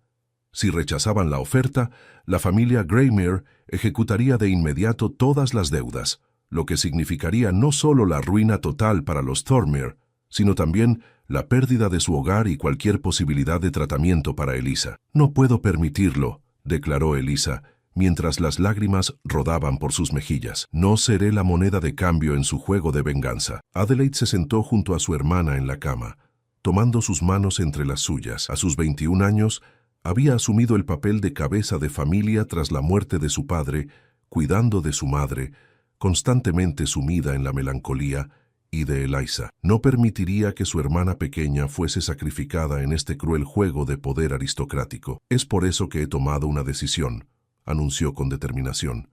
Si rechazaban la oferta, la familia Greymer ejecutaría de inmediato todas las deudas, lo que significaría no solo la ruina total para los Thornmere, sino también la pérdida de su hogar y cualquier posibilidad de tratamiento para Elisa. «No puedo permitirlo», declaró Elisa, mientras las lágrimas rodaban por sus mejillas. «No seré la moneda de cambio en su juego de venganza». Adelaide se sentó junto a su hermana en la cama, tomando sus manos entre las suyas. A sus 21 años, había asumido el papel de cabeza de familia tras la muerte de su padre, cuidando de su madre, constantemente sumida en la melancolía, y de Eliza. No permitiría que su hermana pequeña fuese sacrificada en este cruel juego de poder aristocrático. «Es por eso que he tomado una decisión», anunció con determinación.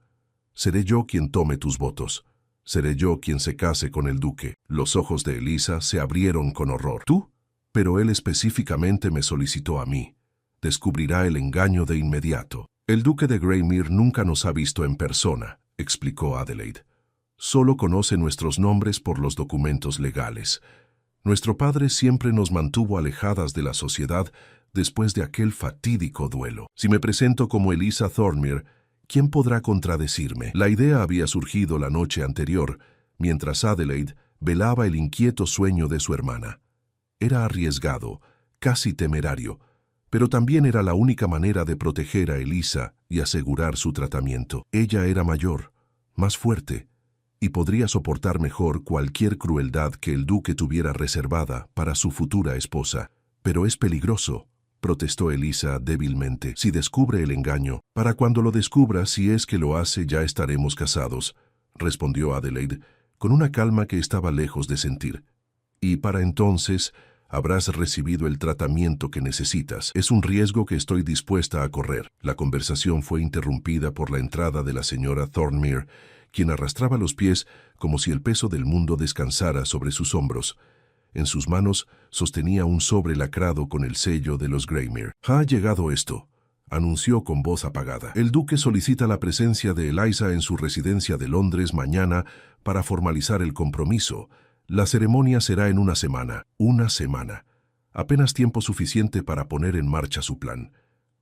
«Seré yo quien tome tus votos. Seré yo quien se case con el duque». Los ojos de Elisa se abrieron con horror. «¿Tú? Pero él específicamente me solicitó a mí. Descubrirá el engaño de inmediato». «El duque de Greymer nunca nos ha visto en persona», explicó Adelaide. «Solo conoce nuestros nombres por los documentos legales. Nuestro padre siempre nos mantuvo alejadas de la sociedad después de aquel fatídico duelo. Si me presento como Elisa Thornmere, ¿quién podrá contradecirme?» La idea había surgido la noche anterior, mientras Adelaide velaba el inquieto sueño de su hermana. Era arriesgado, casi temerario, pero también era la única manera de proteger a Elisa y asegurar su tratamiento. Ella era mayor, más fuerte, y podría soportar mejor cualquier crueldad que el duque tuviera reservada para su futura esposa. «Pero es peligroso», protestó Elisa débilmente. «Si descubre el engaño, para cuando lo descubra, si es que lo hace, ya estaremos casados», respondió Adelaide, con una calma que estaba lejos de sentir. «Y para entonces habrás recibido el tratamiento que necesitas. Es un riesgo que estoy dispuesta a correr». La conversación fue interrumpida por la entrada de la señora Thornmere, quien arrastraba los pies como si el peso del mundo descansara sobre sus hombros. En sus manos sostenía un sobre lacrado con el sello de los Greymer. «Ha llegado esto», anunció con voz apagada. «El duque solicita la presencia de Eliza en su residencia de Londres mañana para formalizar el compromiso. La ceremonia será en una semana. Una semana. Apenas tiempo suficiente para poner en marcha su plan».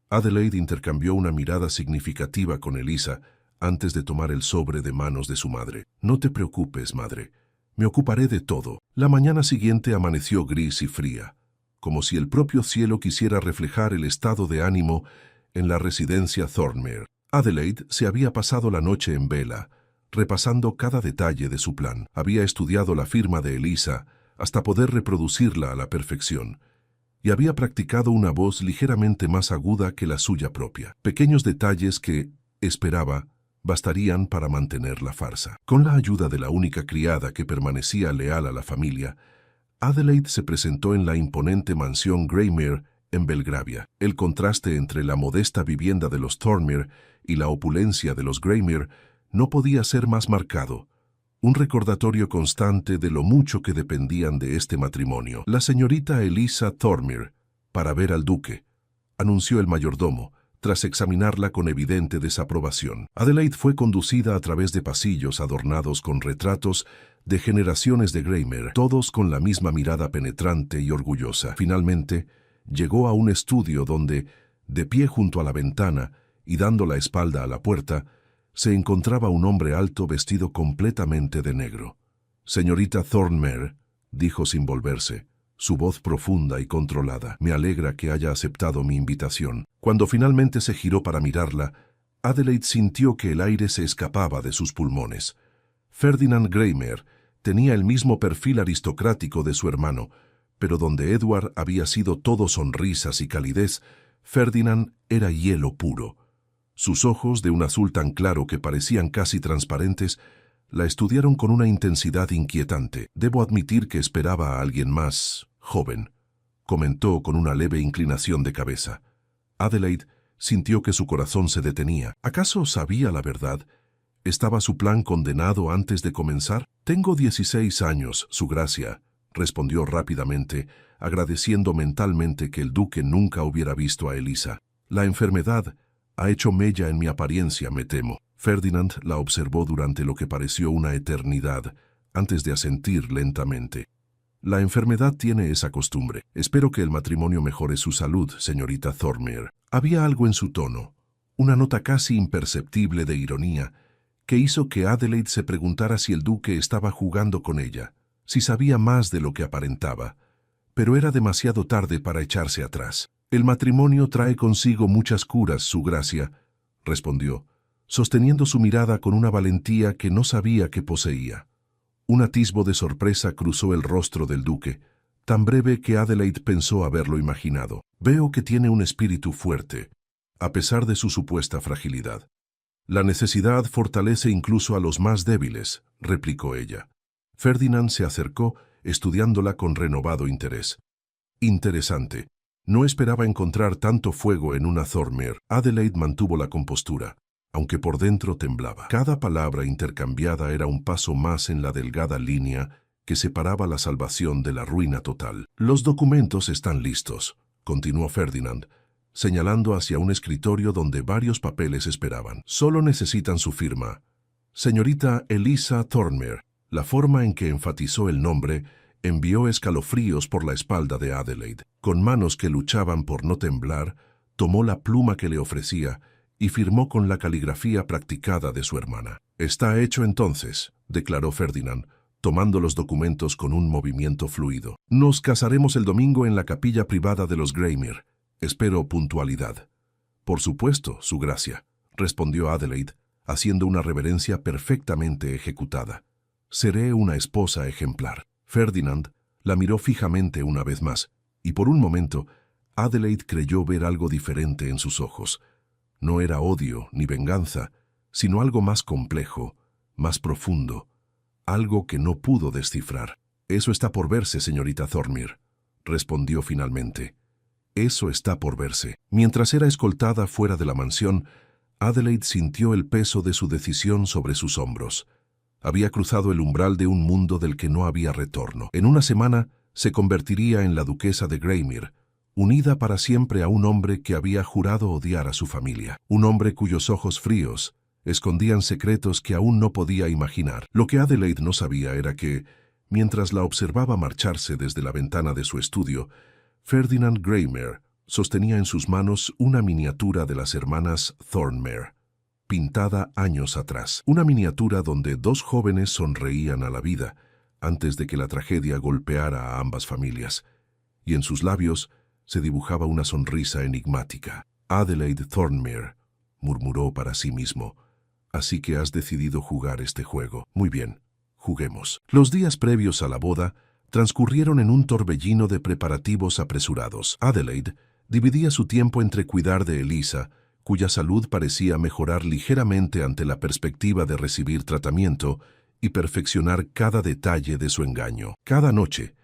Adelaide intercambió una mirada significativa con Elisa antes de tomar el sobre de manos de su madre. «No te preocupes, madre. Me ocuparé de todo». La mañana siguiente amaneció gris y fría, como si el propio cielo quisiera reflejar el estado de ánimo en la residencia Thornmere. Adelaide se había pasado la noche en vela, repasando cada detalle de su plan. Había estudiado la firma de Elisa hasta poder reproducirla a la perfección, y había practicado una voz ligeramente más aguda que la suya propia. Pequeños detalles que, esperaba, bastarían para mantener la farsa. Con la ayuda de la única criada que permanecía leal a la familia, Adelaide se presentó en la imponente mansión Greymer en Belgravia. El contraste entre la modesta vivienda de los Thornmere y la opulencia de los Greymer no podía ser más marcado, un recordatorio constante de lo mucho que dependían de este matrimonio. «La señorita Elisa Thornmere, para ver al duque», anunció el mayordomo, tras examinarla con evidente desaprobación. Adelaide fue conducida a través de pasillos adornados con retratos de generaciones de Greymere, todos con la misma mirada penetrante y orgullosa. Finalmente, llegó a un estudio donde, de pie junto a la ventana y dando la espalda a la puerta, se encontraba un hombre alto vestido completamente de negro. «Señorita Thornmere», dijo sin volverse, su voz profunda y controlada, «me alegra que haya aceptado mi invitación». Cuando finalmente se giró para mirarla, Adelaide sintió que el aire se escapaba de sus pulmones. Ferdinand Greymere tenía el mismo perfil aristocrático de su hermano, pero donde Edward había sido todo sonrisas y calidez, Ferdinand era hielo puro. Sus ojos, de un azul tan claro que parecían casi transparentes, la estudiaron con una intensidad inquietante. «Debo admitir que esperaba a alguien más joven», comentó con una leve inclinación de cabeza. Adelaide sintió que su corazón se detenía. ¿Acaso sabía la verdad? ¿Estaba su plan condenado antes de comenzar? «Tengo 16 años, Su Gracia», respondió rápidamente, agradeciendo mentalmente que el duque nunca hubiera visto a Elisa. «La enfermedad ha hecho mella en mi apariencia, me temo». Ferdinand la observó durante lo que pareció una eternidad, antes de asentir lentamente. «La enfermedad tiene esa costumbre. Espero que el matrimonio mejore su salud, señorita Thornmere». Había algo en su tono, una nota casi imperceptible de ironía, que hizo que Adelaide se preguntara si el duque estaba jugando con ella, si sabía más de lo que aparentaba. Pero era demasiado tarde para echarse atrás. «El matrimonio trae consigo muchas curas, Su Gracia», respondió, sosteniendo su mirada con una valentía que no sabía que poseía. Un atisbo de sorpresa cruzó el rostro del duque, tan breve que Adelaide pensó haberlo imaginado. «Veo que tiene un espíritu fuerte, a pesar de su supuesta fragilidad». «La necesidad fortalece incluso a los más débiles», replicó ella. Ferdinand se acercó, estudiándola con renovado interés. «Interesante. No esperaba encontrar tanto fuego en una Thornmere». Adelaide mantuvo la compostura, aunque por dentro temblaba. Cada palabra intercambiada era un paso más en la delgada línea que separaba la salvación de la ruina total. «Los documentos están listos», continuó Ferdinand, señalando hacia un escritorio donde varios papeles esperaban. «Solo necesitan su firma. Señorita Elisa Thornmere». La forma en que enfatizó el nombre envió escalofríos por la espalda de Adelaide. Con manos que luchaban por no temblar, tomó la pluma que le ofrecía y firmó con la caligrafía practicada de su hermana. «Está hecho entonces», declaró Ferdinand, tomando los documentos con un movimiento fluido. «Nos casaremos el domingo en la capilla privada de los Greymere. Espero puntualidad». «Por supuesto, Su Gracia», respondió Adelaide, haciendo una reverencia perfectamente ejecutada. «Seré una esposa ejemplar». Ferdinand la miró fijamente una vez más, y por un momento Adelaide creyó ver algo diferente en sus ojos. No era odio ni venganza, sino algo más complejo, más profundo, algo que no pudo descifrar. «Eso está por verse, señorita Thornmere», respondió finalmente. «Eso está por verse». Mientras era escoltada fuera de la mansión, Adelaide sintió el peso de su decisión sobre sus hombros. Había cruzado el umbral de un mundo del que no había retorno. En una semana se convertiría en la duquesa de Greymere, unida para siempre a un hombre que había jurado odiar a su familia. Un hombre cuyos ojos fríos escondían secretos que aún no podía imaginar. Lo que Adelaide no sabía era que, mientras la observaba marcharse desde la ventana de su estudio, Ferdinand Greymere sostenía en sus manos una miniatura de las hermanas Thornmere, pintada años atrás. Una miniatura donde dos jóvenes sonreían a la vida antes de que la tragedia golpeara a ambas familias, y en sus labios se dibujaba una sonrisa enigmática. «Adelaide Thornmere», murmuró para sí mismo, «así que has decidido jugar este juego. Muy bien, juguemos». Los días previos a la boda transcurrieron en un torbellino de preparativos apresurados. Adelaide dividía su tiempo entre cuidar de Elisa, cuya salud parecía mejorar ligeramente ante la perspectiva de recibir tratamiento, y perfeccionar cada detalle de su engaño. Cada noche,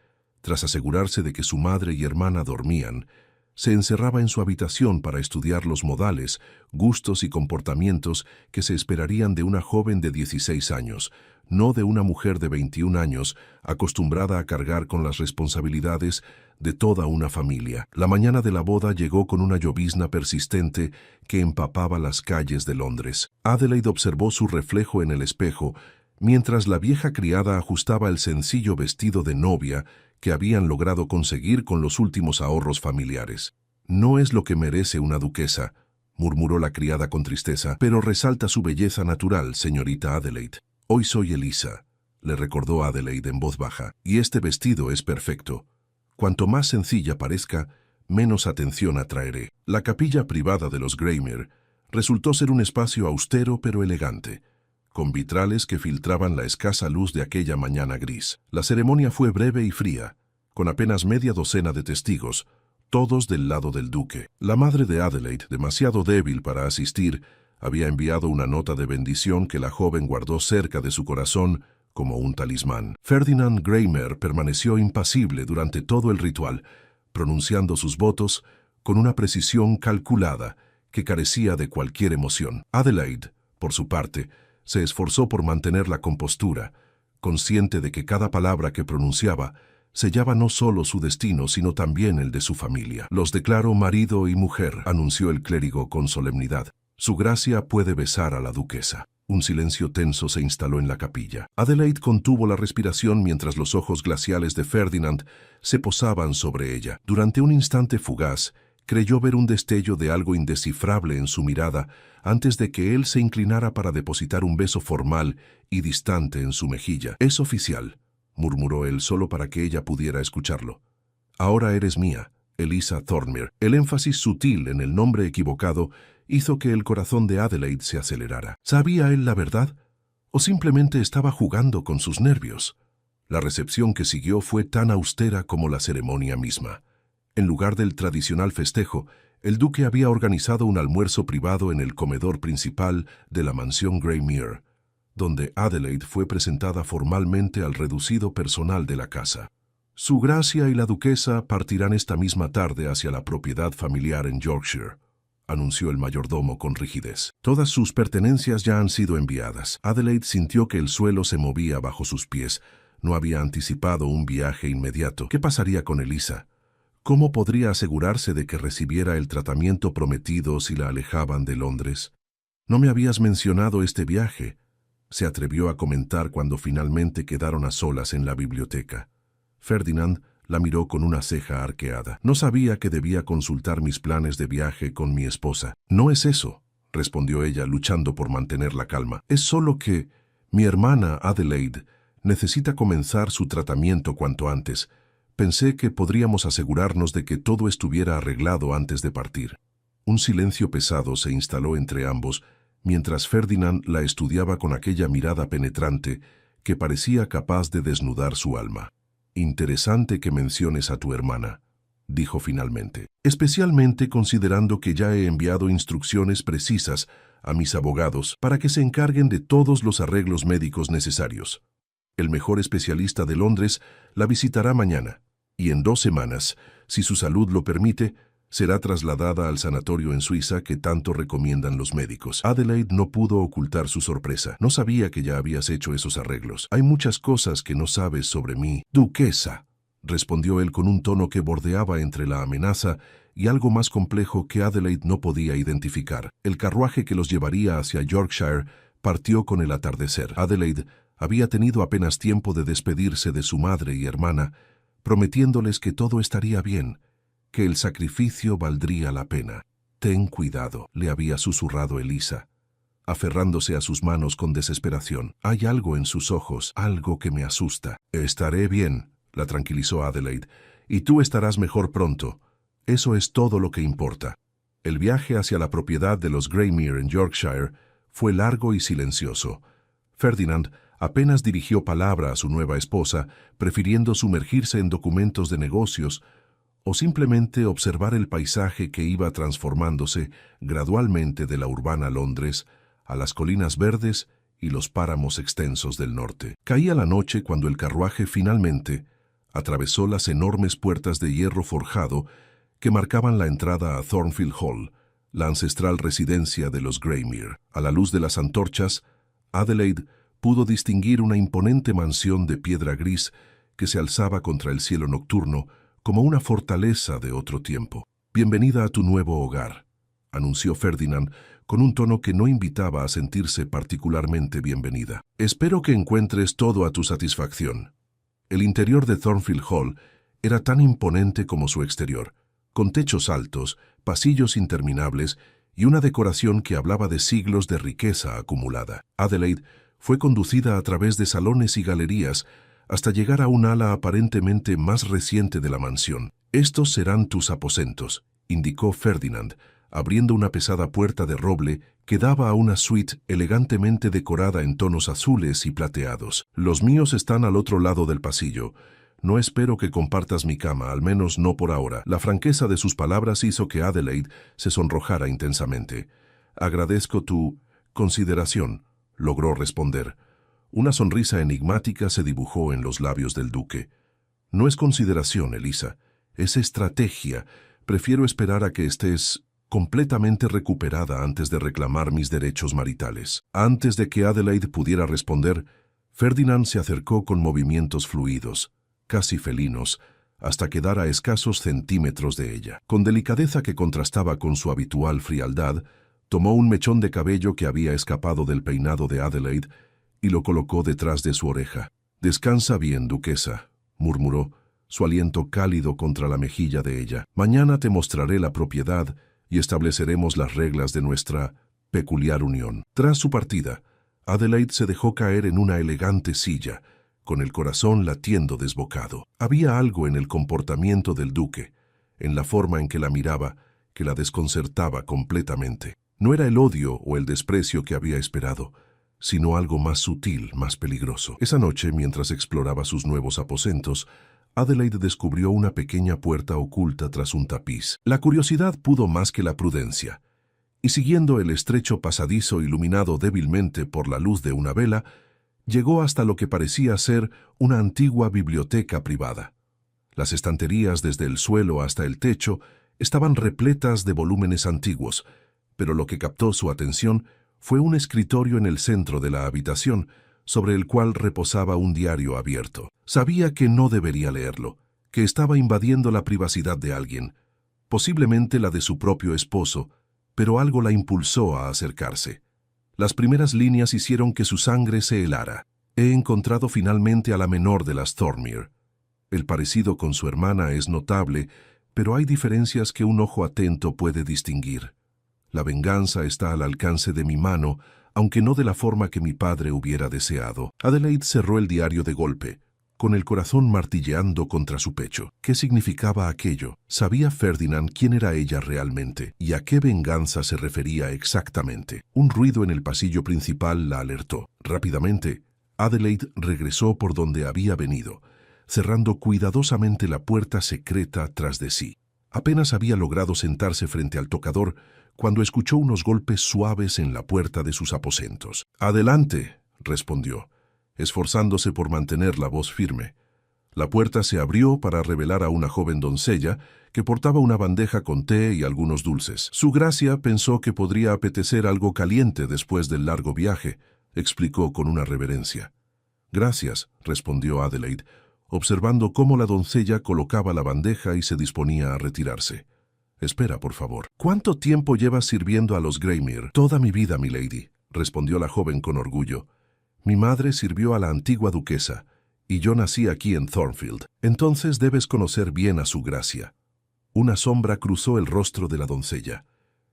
tras asegurarse de que su madre y hermana dormían, se encerraba en su habitación para estudiar los modales, gustos y comportamientos que se esperarían de una joven de 16 años, no de una mujer de 21 años, acostumbrada a cargar con las responsabilidades de toda una familia. La mañana de la boda llegó con una llovizna persistente que empapaba las calles de Londres. Adelaide observó su reflejo en el espejo, mientras la vieja criada ajustaba el sencillo vestido de novia que habían logrado conseguir con los últimos ahorros familiares. «No es lo que merece una duquesa», murmuró la criada con tristeza, «pero resalta su belleza natural, señorita Adelaide». «Hoy soy Elisa», le recordó Adelaide en voz baja, «y este vestido es perfecto. Cuanto más sencilla parezca, menos atención atraeré». La capilla privada de los Greymere resultó ser un espacio austero pero elegante, con vitrales que filtraban la escasa luz de aquella mañana gris. La ceremonia fue breve y fría, con apenas media docena de testigos, todos del lado del duque. La madre de Adelaide, demasiado débil para asistir, había enviado una nota de bendición que la joven guardó cerca de su corazón como un talismán. Ferdinand Greymere permaneció impasible durante todo el ritual, pronunciando sus votos con una precisión calculada que carecía de cualquier emoción. Adelaide, por su parte, se esforzó por mantener la compostura, consciente de que cada palabra que pronunciaba sellaba no solo su destino, sino también el de su familia. «Los declaro marido y mujer», anunció el clérigo con solemnidad. «Su gracia puede besar a la duquesa». Un silencio tenso se instaló en la capilla. Adelaide contuvo la respiración mientras los ojos glaciales de Ferdinand se posaban sobre ella. Durante un instante fugaz, creyó ver un destello de algo indescifrable en su mirada antes de que él se inclinara para depositar un beso formal y distante en su mejilla. «Es oficial», murmuró él solo para que ella pudiera escucharlo. «Ahora eres mía, Elisa Thornmere». El énfasis sutil en el nombre equivocado hizo que el corazón de Adelaide se acelerara. ¿Sabía él la verdad? ¿O simplemente estaba jugando con sus nervios? La recepción que siguió fue tan austera como la ceremonia misma. En lugar del tradicional festejo, el duque había organizado un almuerzo privado en el comedor principal de la mansión Greymere, donde Adelaide fue presentada formalmente al reducido personal de la casa. «Su gracia y la duquesa partirán esta misma tarde hacia la propiedad familiar en Yorkshire», anunció el mayordomo con rigidez. «Todas sus pertenencias ya han sido enviadas». Adelaide sintió que el suelo se movía bajo sus pies. No había anticipado un viaje inmediato. ¿Qué pasaría con Elisa? ¿Cómo podría asegurarse de que recibiera el tratamiento prometido si la alejaban de Londres? «No me habías mencionado este viaje», se atrevió a comentar cuando finalmente quedaron a solas en la biblioteca. Ferdinand la miró con una ceja arqueada. «No sabía que debía consultar mis planes de viaje con mi esposa». «No es eso», respondió ella, luchando por mantener la calma. «Es solo que mi hermana Adelaide necesita comenzar su tratamiento cuanto antes. Pensé que podríamos asegurarnos de que todo estuviera arreglado antes de partir». Un silencio pesado se instaló entre ambos, mientras Ferdinand la estudiaba con aquella mirada penetrante que parecía capaz de desnudar su alma. «Interesante que menciones a tu hermana», dijo finalmente, «especialmente considerando que ya he enviado instrucciones precisas a mis abogados para que se encarguen de todos los arreglos médicos necesarios. El mejor especialista de Londres la visitará mañana, y en 2 semanas, si su salud lo permite, será trasladada al sanatorio en Suiza que tanto recomiendan los médicos». Adelaide no pudo ocultar su sorpresa. «No sabía que ya habías hecho esos arreglos. Hay muchas cosas que no sabes sobre mí». «Duquesa», respondió él con un tono que bordeaba entre la amenaza y algo más complejo que Adelaide no podía identificar. El carruaje que los llevaría hacia Yorkshire partió con el atardecer. Adelaide había tenido apenas tiempo de despedirse de su madre y hermana, prometiéndoles que todo estaría bien, que el sacrificio valdría la pena. «Ten cuidado», le había susurrado Elisa, aferrándose a sus manos con desesperación. «Hay algo en sus ojos, algo que me asusta». «Estaré bien», la tranquilizó Adelaide, «y tú estarás mejor pronto. Eso es todo lo que importa». El viaje hacia la propiedad de los Greymere en Yorkshire fue largo y silencioso. Ferdinand apenas dirigió palabra a su nueva esposa, prefiriendo sumergirse en documentos de negocios o simplemente observar el paisaje que iba transformándose gradualmente de la urbana Londres a las colinas verdes y los páramos extensos del norte. Caía la noche cuando el carruaje finalmente atravesó las enormes puertas de hierro forjado que marcaban la entrada a Thornfield Hall, la ancestral residencia de los Greymere. A la luz de las antorchas, Adelaide pudo distinguir una imponente mansión de piedra gris que se alzaba contra el cielo nocturno, como una fortaleza de otro tiempo. «Bienvenida a tu nuevo hogar», anunció Ferdinand con un tono que no invitaba a sentirse particularmente bienvenida. «Espero que encuentres todo a tu satisfacción». El interior de Thornfield Hall era tan imponente como su exterior, con techos altos, pasillos interminables y una decoración que hablaba de siglos de riqueza acumulada. Adelaide fue conducida a través de salones y galerías hasta llegar a un ala aparentemente más reciente de la mansión. «Estos serán tus aposentos», indicó Ferdinand, abriendo una pesada puerta de roble que daba a una suite elegantemente decorada en tonos azules y plateados. «Los míos están al otro lado del pasillo. No espero que compartas mi cama, al menos no por ahora». La franqueza de sus palabras hizo que Adelaide se sonrojara intensamente. «Agradezco tu consideración», logró responder. Una sonrisa enigmática se dibujó en los labios del duque. «No es consideración, Elisa, es estrategia. Prefiero esperar a que estés completamente recuperada antes de reclamar mis derechos maritales». Antes de que Adelaide pudiera responder, Ferdinand se acercó con movimientos fluidos, casi felinos, hasta quedar a escasos centímetros de ella. Con delicadeza que contrastaba con su habitual frialdad, tomó un mechón de cabello que había escapado del peinado de Adelaide y lo colocó detrás de su oreja. «Descansa bien, duquesa», murmuró, su aliento cálido contra la mejilla de ella. «Mañana te mostraré la propiedad y estableceremos las reglas de nuestra peculiar unión». Tras su partida, Adelaide se dejó caer en una elegante silla, con el corazón latiendo desbocado. Había algo en el comportamiento del duque, en la forma en que la miraba, que la desconcertaba completamente. No era el odio o el desprecio que había esperado, sino algo más sutil, más peligroso. Esa noche, mientras exploraba sus nuevos aposentos, Adelaide descubrió una pequeña puerta oculta tras un tapiz. La curiosidad pudo más que la prudencia, y siguiendo el estrecho pasadizo iluminado débilmente por la luz de una vela, llegó hasta lo que parecía ser una antigua biblioteca privada. Las estanterías desde el suelo hasta el techo estaban repletas de volúmenes antiguos, pero lo que captó su atención fue un escritorio en el centro de la habitación, sobre el cual reposaba un diario abierto. Sabía que no debería leerlo, que estaba invadiendo la privacidad de alguien, posiblemente la de su propio esposo, pero algo la impulsó a acercarse. Las primeras líneas hicieron que su sangre se helara. «He encontrado finalmente a la menor de las Thornmere. El parecido con su hermana es notable, pero hay diferencias que un ojo atento puede distinguir. La venganza está al alcance de mi mano, aunque no de la forma que mi padre hubiera deseado». Adelaide cerró el diario de golpe, con el corazón martilleando contra su pecho. ¿Qué significaba aquello? ¿Sabía Ferdinand quién era ella realmente? ¿Y a qué venganza se refería exactamente? Un ruido en el pasillo principal la alertó. Rápidamente, Adelaide regresó por donde había venido, cerrando cuidadosamente la puerta secreta tras de sí. Apenas había logrado sentarse frente al tocador cuando escuchó unos golpes suaves en la puerta de sus aposentos. «Adelante», respondió, esforzándose por mantener la voz firme. La puerta se abrió para revelar a una joven doncella que portaba una bandeja con té y algunos dulces. Su gracia pensó que podría apetecer algo caliente después del largo viaje, explicó con una reverencia. «Gracias», respondió Adelaide, observando cómo la doncella colocaba la bandeja y se disponía a retirarse. «Espera, por favor». «¿Cuánto tiempo llevas sirviendo a los Greymere?» «Toda mi vida, milady», respondió la joven con orgullo. «Mi madre sirvió a la antigua duquesa, y yo nací aquí en Thornfield. Entonces debes conocer bien a su gracia». Una sombra cruzó el rostro de la doncella.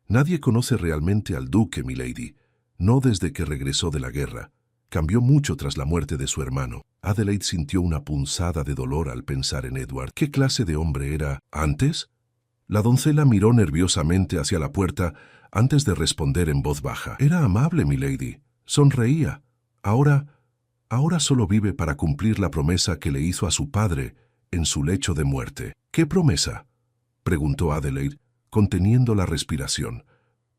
«Nadie conoce realmente al duque, milady, no desde que regresó de la guerra. Cambió mucho tras la muerte de su hermano». Adelaide sintió una punzada de dolor al pensar en Edward. ¿Qué clase de hombre era antes? La doncella miró nerviosamente hacia la puerta antes de responder en voz baja. «Era amable, milady. Sonreía. Ahora solo vive para cumplir la promesa que le hizo a su padre en su lecho de muerte». «¿Qué promesa?», preguntó Adelaide, conteniendo la respiración.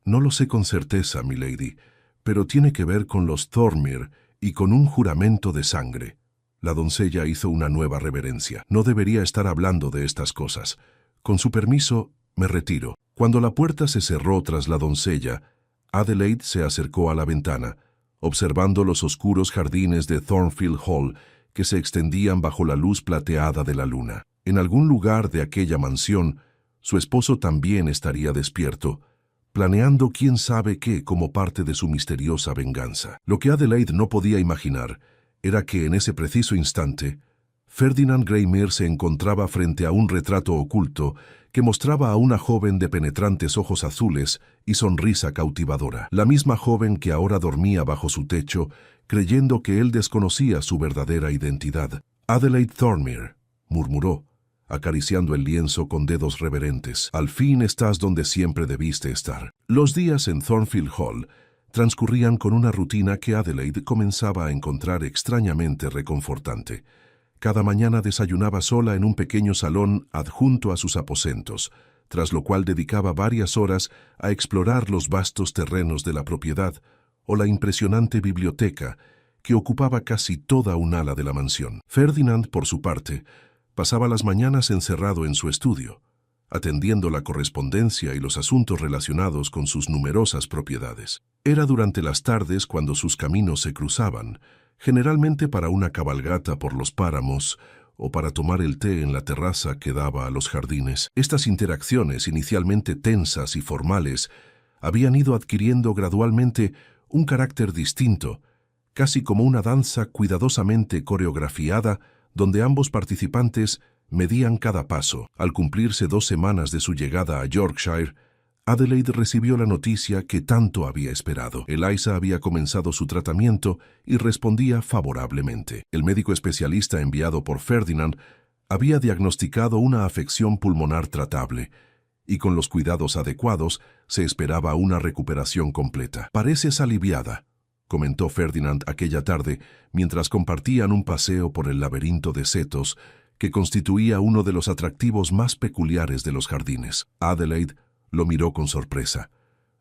«No lo sé con certeza, milady, pero tiene que ver con los Thornmere y con un juramento de sangre». La doncella hizo una nueva reverencia. «No debería estar hablando de estas cosas. Con su permiso, me retiro». Cuando la puerta se cerró tras la doncella, Adelaide se acercó a la ventana, observando los oscuros jardines de Thornfield Hall que se extendían bajo la luz plateada de la luna. En algún lugar de aquella mansión, su esposo también estaría despierto, planeando quién sabe qué como parte de su misteriosa venganza. Lo que Adelaide no podía imaginar era que en ese preciso instante, Ferdinand Greymere se encontraba frente a un retrato oculto que mostraba a una joven de penetrantes ojos azules y sonrisa cautivadora. La misma joven que ahora dormía bajo su techo, creyendo que él desconocía su verdadera identidad. «Adelaide Thornmere», murmuró, acariciando el lienzo con dedos reverentes. «Al fin estás donde siempre debiste estar». Los días en Thornfield Hall transcurrían con una rutina que Adelaide comenzaba a encontrar extrañamente reconfortante. Cada mañana desayunaba sola en un pequeño salón adjunto a sus aposentos, tras lo cual dedicaba varias horas a explorar los vastos terrenos de la propiedad o la impresionante biblioteca que ocupaba casi toda un ala de la mansión. Ferdinand, por su parte, pasaba las mañanas encerrado en su estudio, atendiendo la correspondencia y los asuntos relacionados con sus numerosas propiedades. Era durante las tardes cuando sus caminos se cruzaban, generalmente para una cabalgata por los páramos o para tomar el té en la terraza que daba a los jardines. Estas interacciones, inicialmente tensas y formales, habían ido adquiriendo gradualmente un carácter distinto, casi como una danza cuidadosamente coreografiada donde ambos participantes medían cada paso. Al cumplirse 2 semanas de su llegada a Yorkshire, Adelaide recibió la noticia que tanto había esperado. Eliza había comenzado su tratamiento y respondía favorablemente. El médico especialista enviado por Ferdinand había diagnosticado una afección pulmonar tratable, y con los cuidados adecuados se esperaba una recuperación completa. «Pareces aliviada», comentó Ferdinand aquella tarde mientras compartían un paseo por el laberinto de setos que constituía uno de los atractivos más peculiares de los jardines. Adelaide lo miró con sorpresa.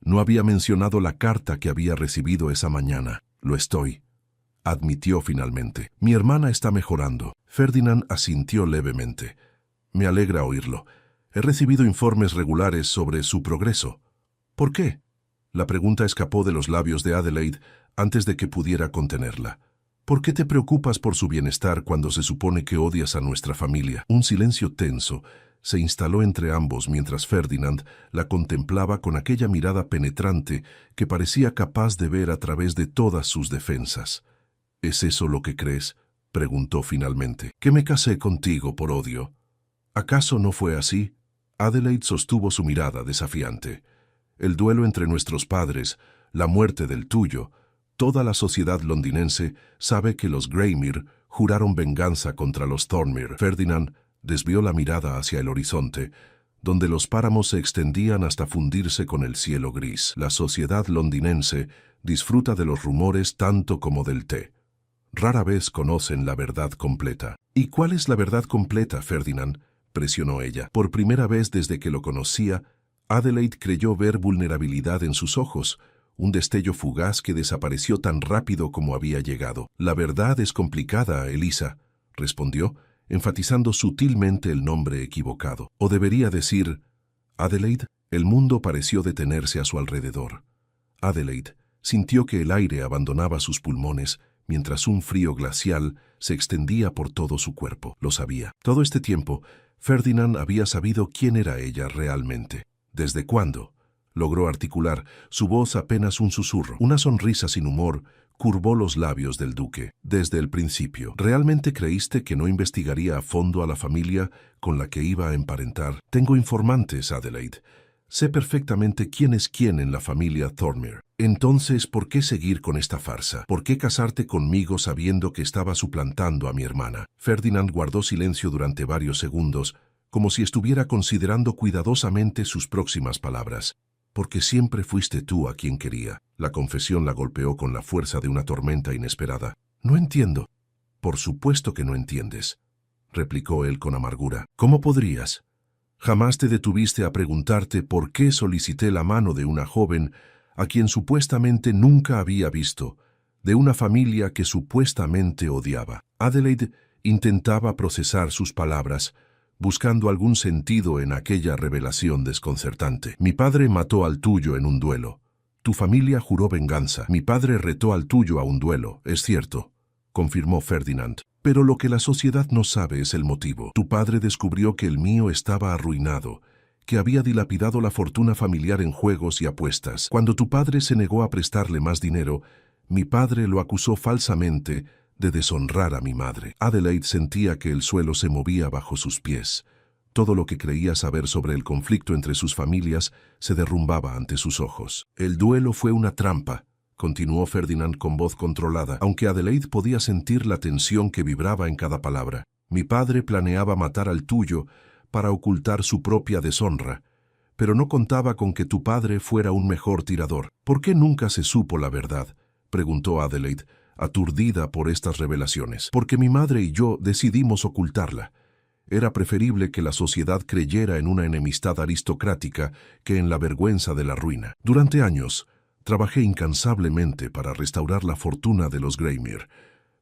No había mencionado la carta que había recibido esa mañana. «Lo estoy», admitió finalmente. «Mi hermana está mejorando». Ferdinand asintió levemente. «Me alegra oírlo. He recibido informes regulares sobre su progreso». «¿Por qué?». La pregunta escapó de los labios de Adelaide antes de que pudiera contenerla. «¿Por qué te preocupas por su bienestar cuando se supone que odias a nuestra familia?». Un silencio tenso se instaló entre ambos mientras Ferdinand la contemplaba con aquella mirada penetrante que parecía capaz de ver a través de todas sus defensas. «¿Es eso lo que crees?», preguntó finalmente. «¿Que me casé contigo por odio? ¿Acaso no fue así?». Adelaide sostuvo su mirada desafiante. «El duelo entre nuestros padres, la muerte del tuyo, toda la sociedad londinense sabe que los Greymere juraron venganza contra los Thornmere». Ferdinand desvió la mirada hacia el horizonte, donde los páramos se extendían hasta fundirse con el cielo gris. «La sociedad londinense disfruta de los rumores tanto como del té. Rara vez conocen la verdad completa». «¿Y cuál es la verdad completa, Ferdinand?», presionó ella. Por primera vez desde que lo conocía, Adelaide creyó ver vulnerabilidad en sus ojos, un destello fugaz que desapareció tan rápido como había llegado. «La verdad es complicada, Eliza», respondió, enfatizando sutilmente el nombre equivocado. O debería decir, Adelaide. El mundo pareció detenerse a su alrededor. Adelaide sintió que el aire abandonaba sus pulmones mientras un frío glacial se extendía por todo su cuerpo. Lo sabía. Todo este tiempo, Ferdinand había sabido quién era ella realmente. ¿Desde cuándo? Logró articular, su voz apenas un susurro. Una sonrisa sin humor curvó los labios del duque. «Desde el principio. ¿Realmente creíste que no investigaría a fondo a la familia con la que iba a emparentar? Tengo informantes, Adelaide. Sé perfectamente quién es quién en la familia Thornmere. Entonces, ¿por qué seguir con esta farsa? ¿Por qué casarte conmigo sabiendo que estaba suplantando a mi hermana?» Ferdinand guardó silencio durante varios segundos, como si estuviera considerando cuidadosamente sus próximas palabras. «Porque siempre fuiste tú a quien quería». La confesión la golpeó con la fuerza de una tormenta inesperada. «No entiendo». «Por supuesto que no entiendes», replicó él con amargura. «¿Cómo podrías? Jamás te detuviste a preguntarte por qué solicité la mano de una joven a quien supuestamente nunca había visto, de una familia que supuestamente odiaba». Adelaide intentaba procesar sus palabras, buscando algún sentido en aquella revelación desconcertante. «Mi padre mató al tuyo en un duelo. Tu familia juró venganza. Mi padre retó al tuyo a un duelo, es cierto», confirmó Ferdinand. Pero lo que la sociedad no sabe es el motivo. Tu padre descubrió que el mío estaba arruinado, que había dilapidado la fortuna familiar en juegos y apuestas. Cuando tu padre se negó a prestarle más dinero, mi padre lo acusó falsamente de deshonrar a mi madre. Adelaide sentía que el suelo se movía bajo sus pies. Todo lo que creía saber sobre el conflicto entre sus familias se derrumbaba ante sus ojos. El duelo fue una trampa, continuó Ferdinand con voz controlada, aunque Adelaide podía sentir la tensión que vibraba en cada palabra. Mi padre planeaba matar al tuyo para ocultar su propia deshonra, pero no contaba con que tu padre fuera un mejor tirador. ¿Por qué nunca se supo la verdad?, preguntó Adelaide, aturdida por estas revelaciones. Porque mi madre y yo decidimos ocultarla. Era preferible que la sociedad creyera en una enemistad aristocrática que en la vergüenza de la ruina. Durante años, trabajé incansablemente para restaurar la fortuna de los Greymere,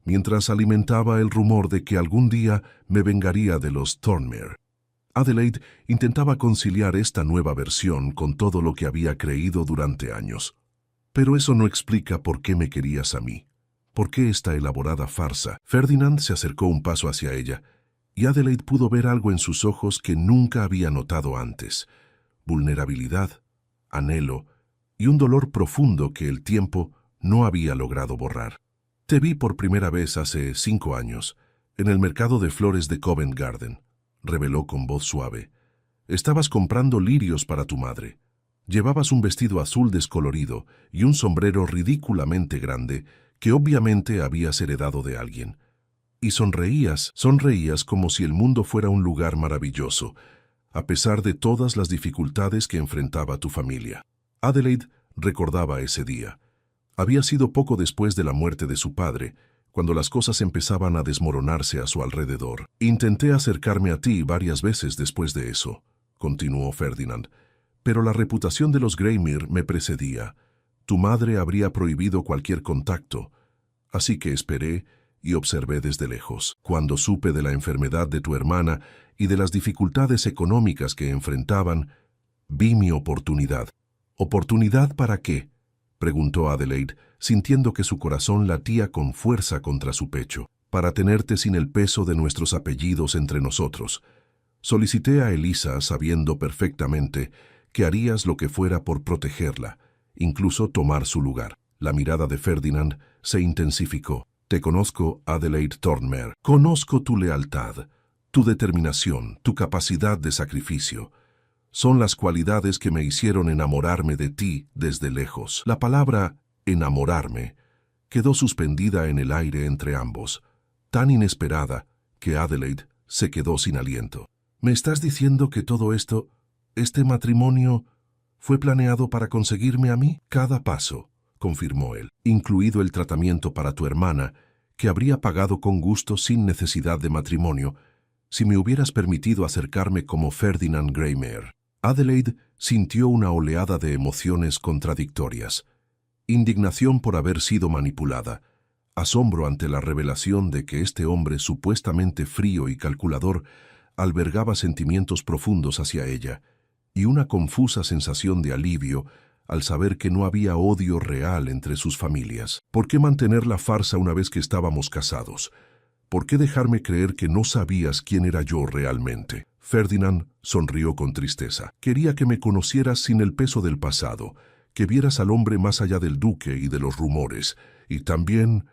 mientras alimentaba el rumor de que algún día me vengaría de los Thornmere. Adelaide intentaba conciliar esta nueva versión con todo lo que había creído durante años. Pero eso no explica por qué me querías a mí. ¿Por qué esta elaborada farsa? Ferdinand se acercó un paso hacia ella, y Adelaide pudo ver algo en sus ojos que nunca había notado antes: vulnerabilidad, anhelo y un dolor profundo que el tiempo no había logrado borrar. Te vi por primera vez hace 5 años, en el mercado de flores de Covent Garden, reveló con voz suave. Estabas comprando lirios para tu madre. Llevabas un vestido azul descolorido y un sombrero ridículamente grande que obviamente habías heredado de alguien. Y sonreías como si el mundo fuera un lugar maravilloso, a pesar de todas las dificultades que enfrentaba tu familia. Adelaide recordaba ese día. Había sido poco después de la muerte de su padre, cuando las cosas empezaban a desmoronarse a su alrededor. Intenté acercarme a ti varias veces después de eso, continuó Ferdinand, pero la reputación de los Greymere me precedía. Tu madre habría prohibido cualquier contacto, así que esperé y observé desde lejos. Cuando supe de la enfermedad de tu hermana y de las dificultades económicas que enfrentaban, vi mi oportunidad. ¿Oportunidad para qué?, preguntó Adelaide, sintiendo que su corazón latía con fuerza contra su pecho. Para tenerte sin el peso de nuestros apellidos entre nosotros. Solicité a Elisa sabiendo perfectamente que harías lo que fuera por protegerla, incluso tomar su lugar. La mirada de Ferdinand se intensificó. Te conozco, Adelaide Thornmere. Conozco tu lealtad, tu determinación, tu capacidad de sacrificio. Son las cualidades que me hicieron enamorarme de ti desde lejos. La palabra enamorarme quedó suspendida en el aire entre ambos, tan inesperada que Adelaide se quedó sin aliento. ¿Me estás diciendo que todo esto, este matrimonio, fue planeado para conseguirme a mí? Cada paso, confirmó él, incluido el tratamiento para tu hermana, que habría pagado con gusto sin necesidad de matrimonio, si me hubieras permitido acercarme como Ferdinand Greymere. Adelaide sintió una oleada de emociones contradictorias: indignación por haber sido manipulada, asombro ante la revelación de que este hombre supuestamente frío y calculador albergaba sentimientos profundos hacia ella, y una confusa sensación de alivio al saber que no había odio real entre sus familias. ¿Por qué mantener la farsa una vez que estábamos casados? ¿Por qué dejarme creer que no sabías quién era yo realmente? Ferdinand sonrió con tristeza. Quería que me conocieras sin el peso del pasado, que vieras al hombre más allá del duque y de los rumores, y también...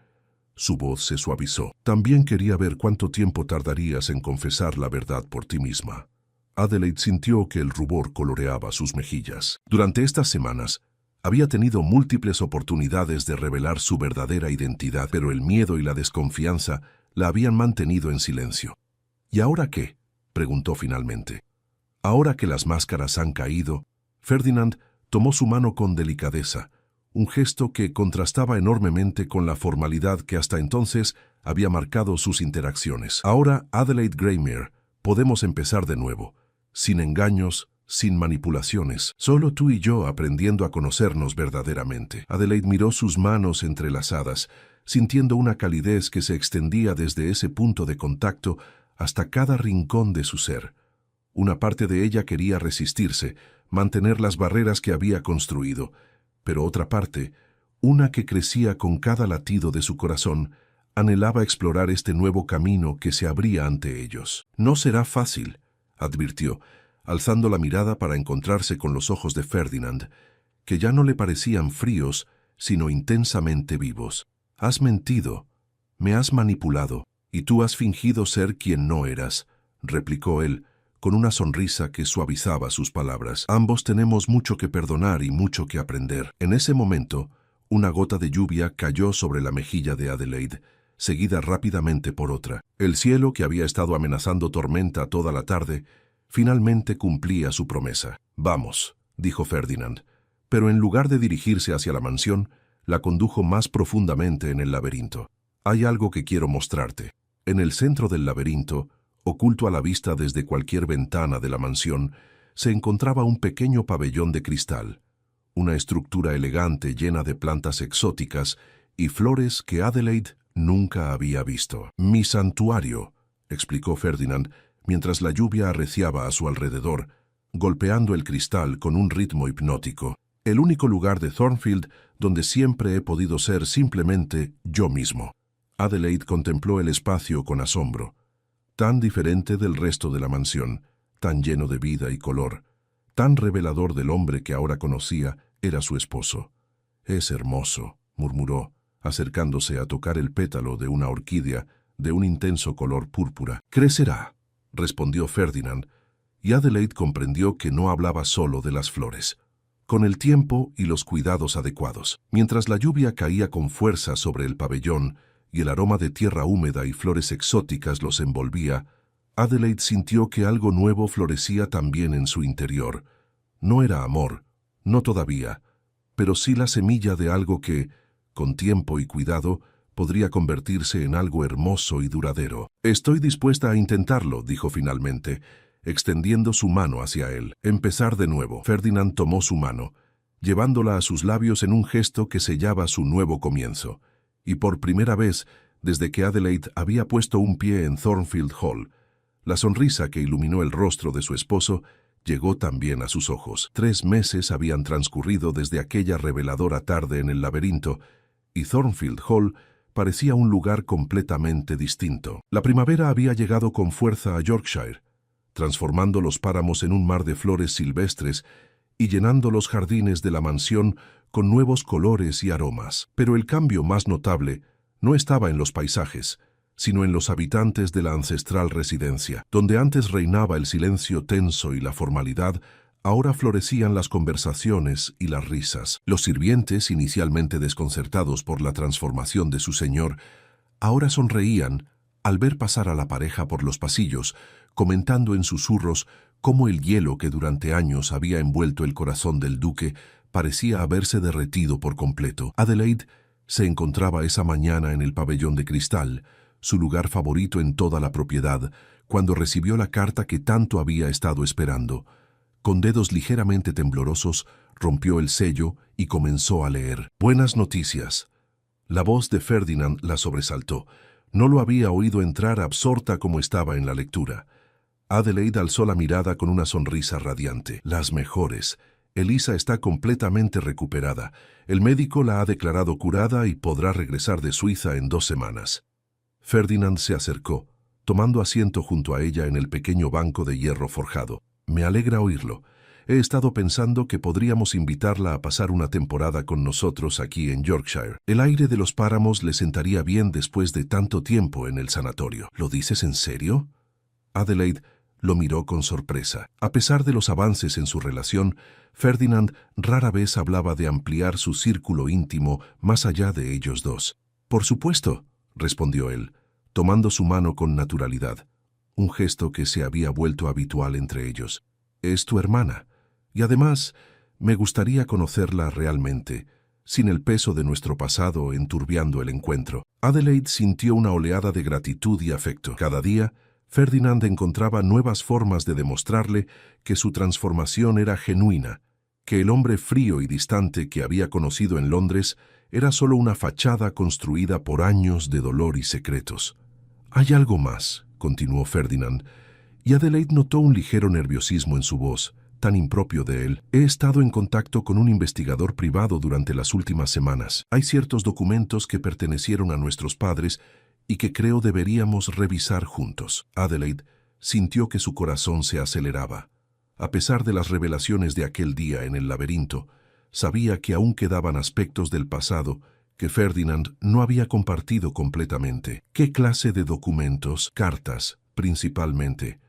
Su voz se suavizó. También quería ver cuánto tiempo tardarías en confesar la verdad por ti misma. Adelaide sintió que el rubor coloreaba sus mejillas. Durante estas semanas, había tenido múltiples oportunidades de revelar su verdadera identidad, pero el miedo y la desconfianza la habían mantenido en silencio. ¿Y ahora qué?, preguntó finalmente. Ahora que las máscaras han caído, Ferdinand tomó su mano con delicadeza, un gesto que contrastaba enormemente con la formalidad que hasta entonces había marcado sus interacciones. Ahora, Adelaide Greymere, podemos empezar de nuevo, sin engaños, sin manipulaciones, solo tú y yo aprendiendo a conocernos verdaderamente. Adelaide miró sus manos entrelazadas, sintiendo una calidez que se extendía desde ese punto de contacto hasta cada rincón de su ser. Una parte de ella quería resistirse, mantener las barreras que había construido, pero otra parte, una que crecía con cada latido de su corazón, Anhelaba explorar este nuevo camino que se abría ante ellos. «No será fácil», advirtió, alzando la mirada para encontrarse con los ojos de Ferdinand, que ya no le parecían fríos, sino intensamente vivos. «Has mentido, me has manipulado, y tú has fingido ser quien no eras», replicó él, con una sonrisa que suavizaba sus palabras. «Ambos tenemos mucho que perdonar y mucho que aprender». En ese momento, una gota de lluvia cayó sobre la mejilla de Adelaide, seguida rápidamente por otra. El cielo, que había estado amenazando tormenta toda la tarde, finalmente cumplía su promesa. «Vamos», dijo Ferdinand, pero en lugar de dirigirse hacia la mansión, la condujo más profundamente en el laberinto. «Hay algo que quiero mostrarte». En el centro del laberinto, oculto a la vista desde cualquier ventana de la mansión, se encontraba un pequeño pabellón de cristal, una estructura elegante llena de plantas exóticas y flores que Adelaide nunca había visto. «Mi santuario», explicó Ferdinand, mientras la lluvia arreciaba a su alrededor, golpeando el cristal con un ritmo hipnótico. «El único lugar de Thornfield donde siempre he podido ser simplemente yo mismo». Adelaide contempló el espacio con asombro. Tan diferente del resto de la mansión, tan lleno de vida y color, tan revelador del hombre que ahora conocía, era su esposo. «Es hermoso», murmuró, acercándose a tocar el pétalo de una orquídea de un intenso color púrpura. «Crecerá», respondió Ferdinand, y Adelaide comprendió que no hablaba solo de las flores. Con el tiempo y los cuidados adecuados. Mientras la lluvia caía con fuerza sobre el pabellón y el aroma de tierra húmeda y flores exóticas los envolvía, Adelaide sintió que algo nuevo florecía también en su interior. No era amor, no todavía, pero sí la semilla de algo que, con tiempo y cuidado, podría convertirse en algo hermoso y duradero. «Estoy dispuesta a intentarlo», dijo finalmente, extendiendo su mano hacia él. «Empezar de nuevo». Ferdinand tomó su mano, llevándola a sus labios en un gesto que sellaba su nuevo comienzo. Y por primera vez, desde que Adelaide había puesto un pie en Thornfield Hall, la sonrisa que iluminó el rostro de su esposo llegó también a sus ojos. 3 meses habían transcurrido desde aquella reveladora tarde en el laberinto, y Thornfield Hall parecía un lugar completamente distinto. La primavera había llegado con fuerza a Yorkshire, transformando los páramos en un mar de flores silvestres y llenando los jardines de la mansión con nuevos colores y aromas. Pero el cambio más notable no estaba en los paisajes, sino en los habitantes de la ancestral residencia. Donde antes reinaba el silencio tenso y la formalidad, ahora florecían las conversaciones y las risas. Los sirvientes, inicialmente desconcertados por la transformación de su señor, ahora sonreían al ver pasar a la pareja por los pasillos, comentando en susurros cómo el hielo que durante años había envuelto el corazón del duque parecía haberse derretido por completo. Adelaide se encontraba esa mañana en el pabellón de cristal, su lugar favorito en toda la propiedad, cuando recibió la carta que tanto había estado esperando. Con dedos ligeramente temblorosos, rompió el sello y comenzó a leer. «Buenas noticias». La voz de Ferdinand la sobresaltó. No lo había oído entrar absorta como estaba en la lectura. Adelaide alzó la mirada con una sonrisa radiante. «Las mejores. Elisa está completamente recuperada. El médico la ha declarado curada y podrá regresar de Suiza en 2 semanas». Ferdinand se acercó, tomando asiento junto a ella en el pequeño banco de hierro forjado. «Me alegra oírlo. He estado pensando que podríamos invitarla a pasar una temporada con nosotros aquí en Yorkshire. El aire de los páramos le sentaría bien después de tanto tiempo en el sanatorio». «¿Lo dices en serio?» Adelaide lo miró con sorpresa. A pesar de los avances en su relación, Ferdinand rara vez hablaba de ampliar su círculo íntimo más allá de ellos dos. «Por supuesto», respondió él, tomando su mano con naturalidad, un gesto que se había vuelto habitual entre ellos. «Es tu hermana, y además me gustaría conocerla realmente, sin el peso de nuestro pasado enturbiando el encuentro». Adelaide sintió una oleada de gratitud y afecto. Cada día, Ferdinand encontraba nuevas formas de demostrarle que su transformación era genuina, que el hombre frío y distante que había conocido en Londres era solo una fachada construida por años de dolor y secretos. «Hay algo más», continuó Ferdinand, y Adelaide notó un ligero nerviosismo en su voz, tan impropio de él. «He estado en contacto con un investigador privado durante las últimas semanas. Hay ciertos documentos que pertenecieron a nuestros padres y que creo deberíamos revisar juntos. Adelaide sintió que su corazón se aceleraba. A pesar de las revelaciones de aquel día en el laberinto, sabía que aún quedaban aspectos del pasado que Ferdinand no había compartido completamente. ¿Qué clase de documentos? Cartas, principalmente.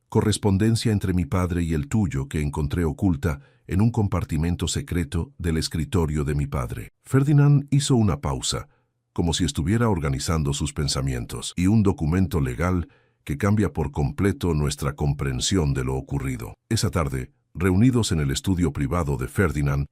Correspondencia entre mi padre y el tuyo que encontré oculta en un compartimento secreto del escritorio de mi padre. Ferdinand hizo una pausa, como si estuviera organizando sus pensamientos, y un documento legal que cambia por completo nuestra comprensión de lo ocurrido. Esa tarde, reunidos en el estudio privado de Ferdinand,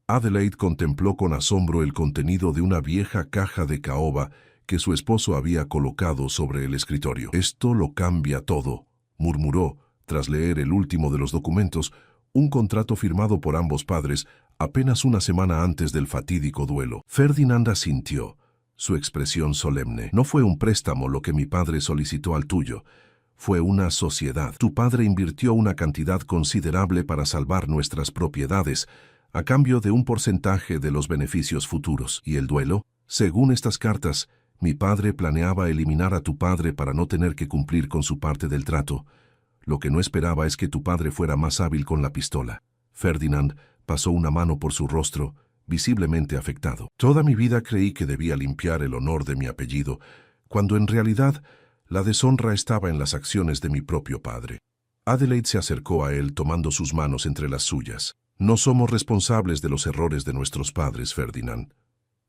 Adelaide contempló con asombro el contenido de una vieja caja de caoba que su esposo había colocado sobre el escritorio. «Esto lo cambia todo», murmuró, tras leer el último de los documentos, un contrato firmado por ambos padres apenas una semana antes del fatídico duelo. Ferdinand asintió, su expresión solemne. «No fue un préstamo lo que mi padre solicitó al tuyo, fue una sociedad. Tu padre invirtió una cantidad considerable para salvar nuestras propiedades, a cambio de un porcentaje de los beneficios futuros. ¿Y el duelo? Según estas cartas, mi padre planeaba eliminar a tu padre para no tener que cumplir con su parte del trato. Lo que no esperaba es que tu padre fuera más hábil con la pistola». Ferdinand pasó una mano por su rostro, visiblemente afectado. «Toda mi vida creí que debía limpiar el honor de mi apellido, cuando en realidad la deshonra estaba en las acciones de mi propio padre». Adelaide se acercó a él tomando sus manos entre las suyas. «No somos responsables de los errores de nuestros padres, Ferdinand.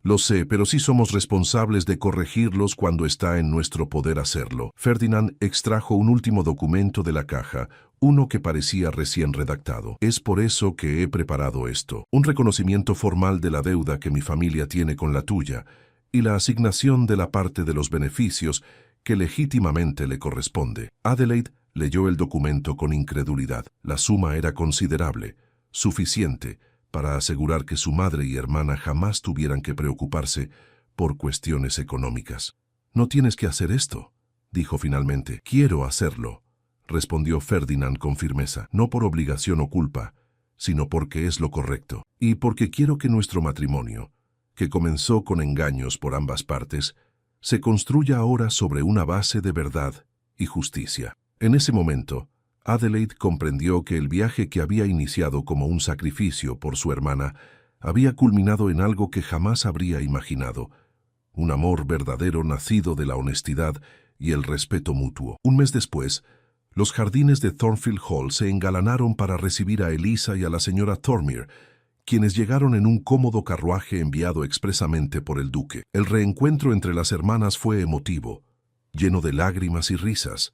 Lo sé, pero sí somos responsables de corregirlos cuando está en nuestro poder hacerlo». Ferdinand extrajo un último documento de la caja, uno que parecía recién redactado. «Es por eso que he preparado esto. Un reconocimiento formal de la deuda que mi familia tiene con la tuya y la asignación de la parte de los beneficios que legítimamente le corresponde». Adelaide leyó el documento con incredulidad. La suma era considerable, suficiente para asegurar que su madre y hermana jamás tuvieran que preocuparse por cuestiones económicas. «No tienes que hacer esto», dijo finalmente. «Quiero hacerlo», respondió Ferdinand con firmeza. «No por obligación o culpa, sino porque es lo correcto. Y porque quiero que nuestro matrimonio, que comenzó con engaños por ambas partes, se construya ahora sobre una base de verdad y justicia». En ese momento, Adelaide comprendió que el viaje que había iniciado como un sacrificio por su hermana había culminado en algo que jamás habría imaginado: un amor verdadero nacido de la honestidad y el respeto mutuo. Un mes después, los jardines de Thornfield Hall se engalanaron para recibir a Eliza y a la señora Thornmere, quienes llegaron en un cómodo carruaje enviado expresamente por el duque. El reencuentro entre las hermanas fue emotivo, lleno de lágrimas y risas,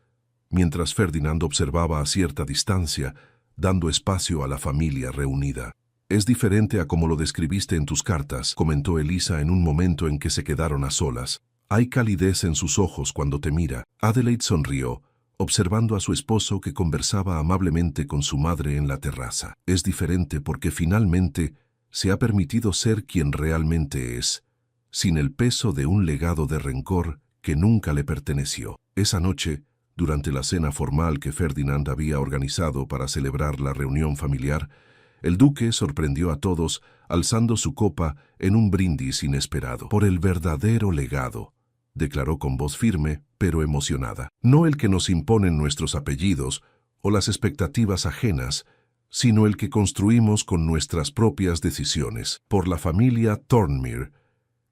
mientras Ferdinand observaba a cierta distancia, dando espacio a la familia reunida. «Es diferente a como lo describiste en tus cartas», comentó Eliza en un momento en que se quedaron a solas. «Hay calidez en sus ojos cuando te mira». Adelaide sonrió, observando a su esposo que conversaba amablemente con su madre en la terraza. «Es diferente porque finalmente se ha permitido ser quien realmente es, sin el peso de un legado de rencor que nunca le perteneció». Esa noche, durante la cena formal que Ferdinand había organizado para celebrar la reunión familiar, el duque sorprendió a todos alzando su copa en un brindis inesperado. «Por el verdadero legado», declaró con voz firme, pero emocionada. «No el que nos imponen nuestros apellidos o las expectativas ajenas, sino el que construimos con nuestras propias decisiones. Por la familia Thornmere,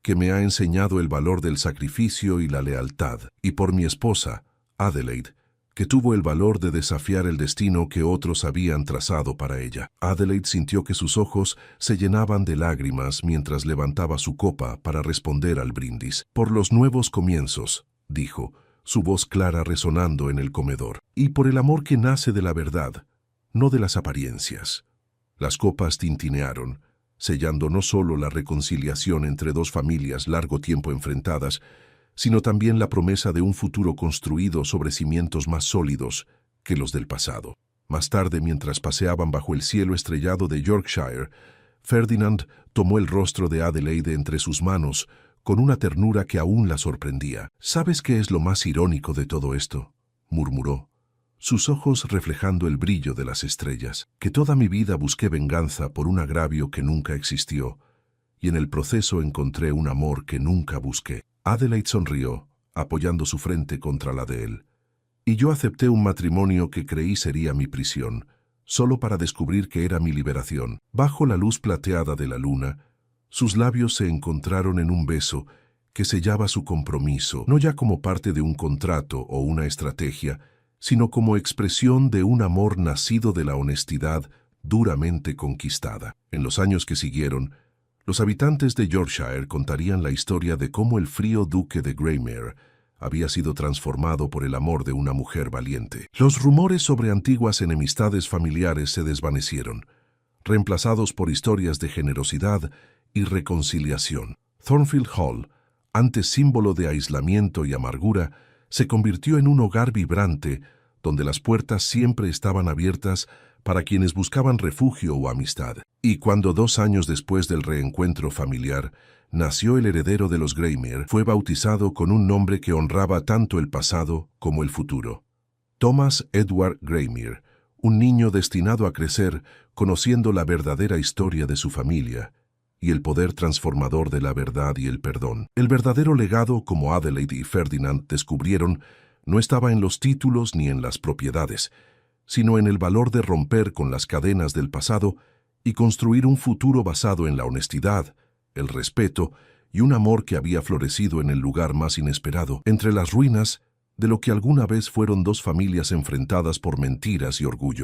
que me ha enseñado el valor del sacrificio y la lealtad, y por mi esposa, Adelaide, que tuvo el valor de desafiar el destino que otros habían trazado para ella». Adelaide sintió que sus ojos se llenaban de lágrimas mientras levantaba su copa para responder al brindis. «Por los nuevos comienzos», dijo, su voz clara resonando en el comedor. «Y por el amor que nace de la verdad, no de las apariencias». Las copas tintinearon, sellando no solo la reconciliación entre dos familias largo tiempo enfrentadas, sino también la promesa de un futuro construido sobre cimientos más sólidos que los del pasado. Más tarde, mientras paseaban bajo el cielo estrellado de Yorkshire, Ferdinand tomó el rostro de Adelaide entre sus manos con una ternura que aún la sorprendía. «¿Sabes qué es lo más irónico de todo esto?», murmuró, sus ojos reflejando el brillo de las estrellas. «Que toda mi vida busqué venganza por un agravio que nunca existió, y en el proceso encontré un amor que nunca busqué». Adelaide sonrió, apoyando su frente contra la de él. Y yo acepté un matrimonio que creí sería mi prisión, solo para descubrir que era mi liberación. Bajo la luz plateada de la luna, sus labios se encontraron en un beso que sellaba su compromiso, no ya como parte de un contrato o una estrategia, sino como expresión de un amor nacido de la honestidad duramente conquistada. En los años que siguieron, los habitantes de Yorkshire contarían la historia de cómo el frío duque de Greymere había sido transformado por el amor de una mujer valiente. Los rumores sobre antiguas enemistades familiares se desvanecieron, reemplazados por historias de generosidad y reconciliación. Thornfield Hall, antes símbolo de aislamiento y amargura, se convirtió en un hogar vibrante donde las puertas siempre estaban abiertas para quienes buscaban refugio o amistad. Y cuando 2 años después del reencuentro familiar, nació el heredero de los Greymere, fue bautizado con un nombre que honraba tanto el pasado como el futuro. Thomas Edward Greymere, un niño destinado a crecer conociendo la verdadera historia de su familia y el poder transformador de la verdad y el perdón. El verdadero legado, como Adelaide y Ferdinand descubrieron, no estaba en los títulos ni en las propiedades, sino en el valor de romper con las cadenas del pasado y construir un futuro basado en la honestidad, el respeto y un amor que había florecido en el lugar más inesperado, entre las ruinas de lo que alguna vez fueron 2 familias enfrentadas por mentiras y orgullo.